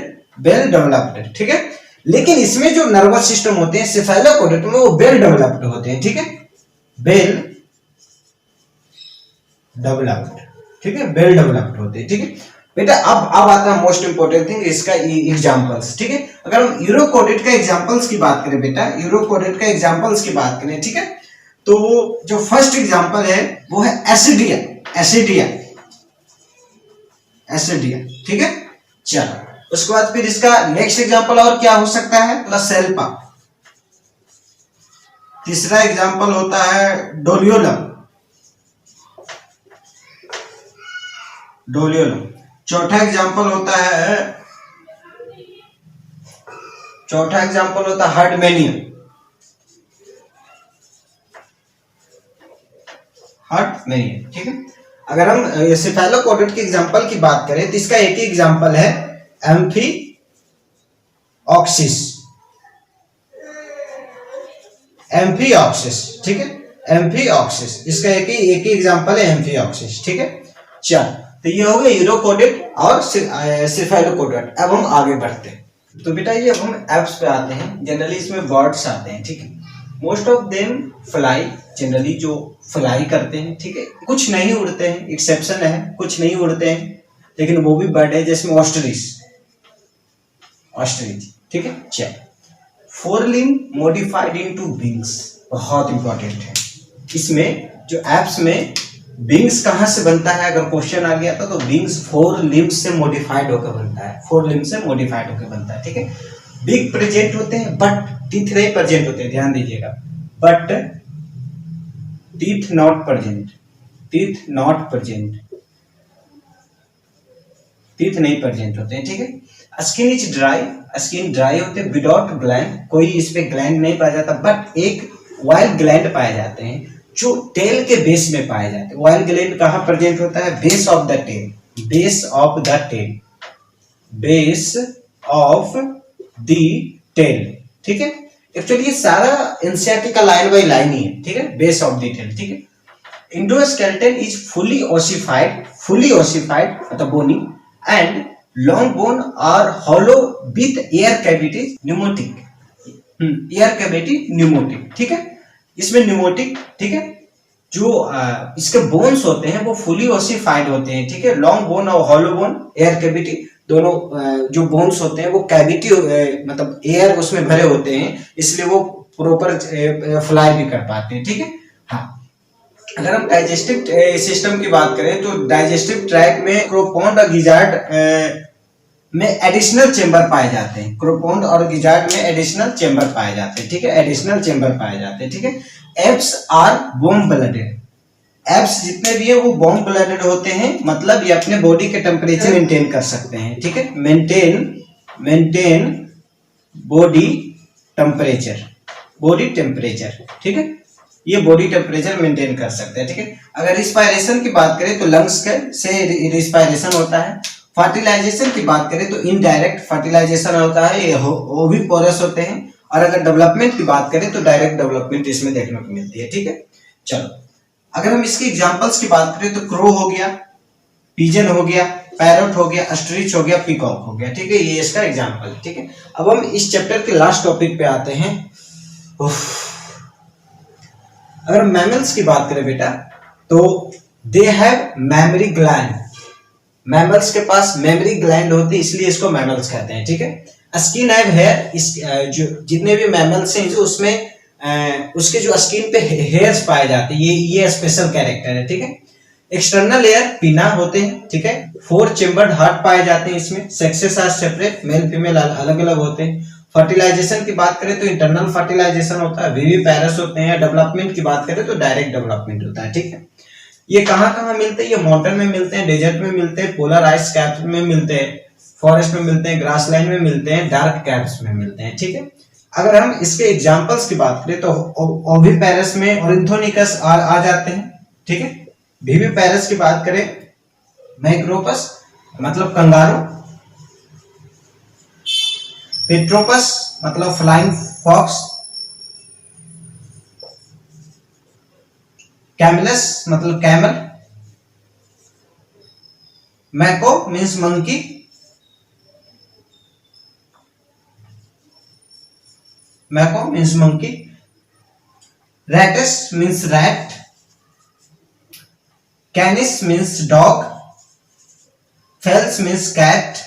developed. ठीक है, लेकिन इसमें जो नर्वस सिस्टम होते हैं सेफेलोपोडेट में, वो वेल डेवलप्ड होते हैं। ठीक है, वेल डेवलप्ड। ठीक है, वेल डेवलप्ड होते हैं। ठीक है बेटा, अब आता है मोस्ट इंपोर्टेंट थिंग, इसका एग्जांपल्स। ठीक है, अगर हम यूरोकोडेट का एग्जांपल्स की बात करें बेटा, यूरोकोडेट का एग्जांपल्स की बात करें, ठीक है, तो जो फर्स्ट एग्जांपल है वो है एसिडिया, एसिडिया, एसिडिया। ठीक है, चलो उसके बाद फिर इसका नेक्स्ट एग्जांपल और क्या हो सकता है? प्लसेल्पा। तीसरा एग्जांपल होता है डोलियोलम, डोलियोलम। चौथा एग्जांपल होता है हार्डमेनियम, हार्डमेनियम। ठीक है, अगर हम सेफेलोपोडेट के एग्जांपल की बात करें, तो इसका एक ही एग्जांपल है एम्फीऑक्सिस, एम्फीऑक्सिस। ठीक है, एम्फीऑक्सिस, इसका एक ही एग्जांपल है एम्फीऑक्सिस। ठीक है, चल तो ये हो गया यूरोकोडेट और सेफेलोपोडेट। अब हम आगे बढ़ते हैं। तो बेटा ये अब हम एप्स पे आते हैं। जनरली इसमें बर्ड्स आते हैं। ठीक है, most of them fly, generally जो फ्लाई करते हैं। ठीक है, कुछ नहीं उड़ते हैं, एक्सेप्शन है, कुछ नहीं उड़ते हैं, लेकिन वो भी बर्ड है, जैसे ऑस्ट्रिच, ऑस्ट्रिच। ठीक है, चल four limb modified into wings, बहुत इंपॉर्टेंट है। इसमें जो एप्स में विंग्स कहां से बनता है, अगर क्वेश्चन आ गया तो विंग्स फोर लिम्ब से मॉडिफाइड होकर बनता है, फोर लिम्ब से मॉडिफाइड होकर बनता है। ठीक है, बिग प्रेजेंट होते हैं बट टीथ नहीं प्रेजेंट होते हैं, ध्यान दीजिएगा, but teeth not present, teeth not present, teeth नहीं प्रेजेंट होते हैं। ठीक है, skin is dry, skin dry होते हैं विदाउट ग्लैंड, कोई इस पे ग्लैंड नहीं पाया जाता, बट एक वाइल्ड ग्लैंड पाए जाते हैं जो टेल के बेस में पाए जाते हैं। वाइल्ड ग्लैंड कहां प्रेजेंट होता है? Base of the tail, base of the tail, base of the tail. ठीक है, एक्चुअली ये सारा एनसीईआरटी का लाइन बाय लाइन ही है, ठीक है, बेस ऑफ डिटेल, ठीक है। इंडोस्केलेटन इज fully ossified मतलब बोनी, एंड लॉन्ग बोन और hollow with air cavity pneumatic, air cavity pneumatic, ठीक है। इसमें न्यूमोटिक, ठीक है, जो इसके बोन्स होते हैं वो फुली ओसिफाइड होते हैं, ठीक है। लॉन्ग बोन और हॉलो बोन, एयर कैविटी, दोनों जो बोन्स होते हैं वो कैविटी मतलब एयर उसमें भरे होते हैं, इसलिए वो प्रॉपर फ्लाई भी कर पाते हैं, ठीक है। हाँ, अगर हम डाइजेस्टिव सिस्टम की बात करें तो डाइजेस्टिव ट्रैक में क्रोपोन्ड और गिजार्ड में एडिशनल चेंबर पाए जाते हैं। क्रोपोन्ड और गिजार्ड में एडिशनल चेंबर पाए जाते हैं, ठीक है, एडिशनल चेंबर पाए जाते हैं, ठीक है। Aves are warm blooded, aves जितने भी है वो वार्म ब्लडेड होते हैं, मतलब ये अपने बॉडी के टेम्परेचर मेंटेन कर सकते हैं, ठीक है। मेंटेन बॉडी टेम्परेचर, ठीक है, ये बॉडी टेम्परेचर मेंटेन कर सकते हैं, ठीक है। अगर रिस्पायरेशन की बात करें तो लंग्स से रिस्पायरेशन होता है। फर्टिलाइजेशन की बात करें तो इनडायरेक्ट फर्टिलाइजेशन होता है, ये ओविपोरस होते हैं। और अगर डेवलपमेंट की बात करें तो डायरेक्ट डेवलपमेंट इसमें देखने को मिलती है, ठीक है। चलो, अगर हम इसकी एग्जांपल्स की बात करें तो क्रो हो गया, पिजन हो गया, पैरट हो गया, ऑस्ट्रिच हो गया, पीकॉक हो गया, ठीक है, ये इसका एग्जांपल, ठीक है। अब हम इस चैप्टर के लास्ट टॉपिक पे आते हैं। अगर मैमल्स की बात करें बेटा तो they have memory gland, mammals के पास मेमोरी ग्लैंड होती है, इसलिए इसको मैमल्स कहते हैं, ठीक है। स्किन हैव हेयर, इस जो जितने भी मैमल्स हैं जो उसमें उसके जो स्किन पे हेयर्स पाए जाते हैं, ये स्पेशल कैरेक्टर है, ठीक है। एक्सटर्नल एयर पिना होते हैं, ठीक है। 4 चेम्बर्ड हार्ट पाए जाते हैं इसमें। Sexes are separate, male female अलग अलग होते हैं। फर्टिलाइजेशन की बात करें तो इंटरनल फर्टिलाइजेशन होता है, विविपेरस होते हैं। डेवलपमेंट की बात करें तो डायरेक्ट डेवलपमेंट होता है, ठीक है। ये कहाँ कहाँ मिलते हैं? ये माउंटेन में मिलते हैं, डेजर्ट में मिलते हैं, पोलर आइस कैप्स में मिलते हैं, फॉरेस्ट में मिलते हैं, ग्रास लैंड में मिलते हैं, डार्क कैप्स में मिलते हैं, ठीक है। अगर हम इसके एग्जांपल्स की बात करें तो ओविपेरस में ऑर्निथोनिकस आ जाते हैं, ठीक है। विविपेरस की बात करें मैक्रोपस मतलब कंगारू, पेट्रोपस मतलब फ्लाइंग फॉक्स, कैमलस मतलब camel, Macaca means monkey, Macaca means monkey, Rattus means rat, Canis means dog, Felis means cat,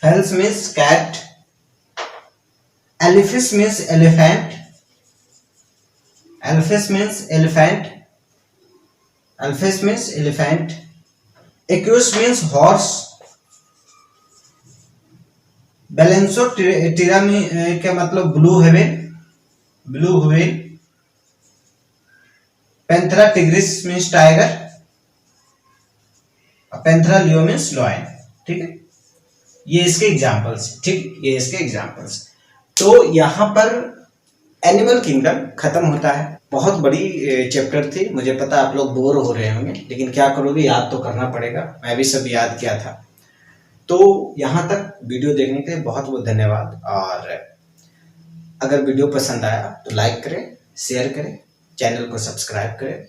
Felis means cat, Elephas means elephant, Elephas means elephant, Elephas means elephant, Equus means horse, बैलेंसो टिरामी का मतलब blue heaven, Panthera tigris means tiger, Panthera leo means lion, ठीक है। ये इसके examples, ठीक, ये इसके एग्जांपल्स। तो यहाँ पर एनिमल किंगडम खत्म होता है। बहुत बड़ी चैप्टर थी, मुझे पता आप लोग बोर हो रहे होंगे, लेकिन क्या करोगे, याद तो करना पड़ेगा। मैं भी सब याद किया था। तो यहाँ तक वीडियो देखने के लिए बहुत बहुत धन्यवाद। और अगर वीडियो पसंद आया तो लाइक करें, शेयर करें, चैनल को सब्सक्राइब करें।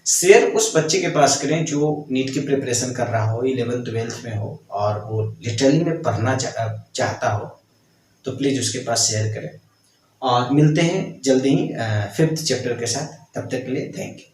शेयर उस बच्चे के पास करें जो नीट की प्रिपरेशन कर रहा हो, 11th 12th में हो और वो लिटरली में पढ़ना चाहता हो, तो प्लीज़ उसके पास शेयर करें। और मिलते हैं जल्दी ही 5th चैप्टर के साथ। तब तक के लिए थैंक यू।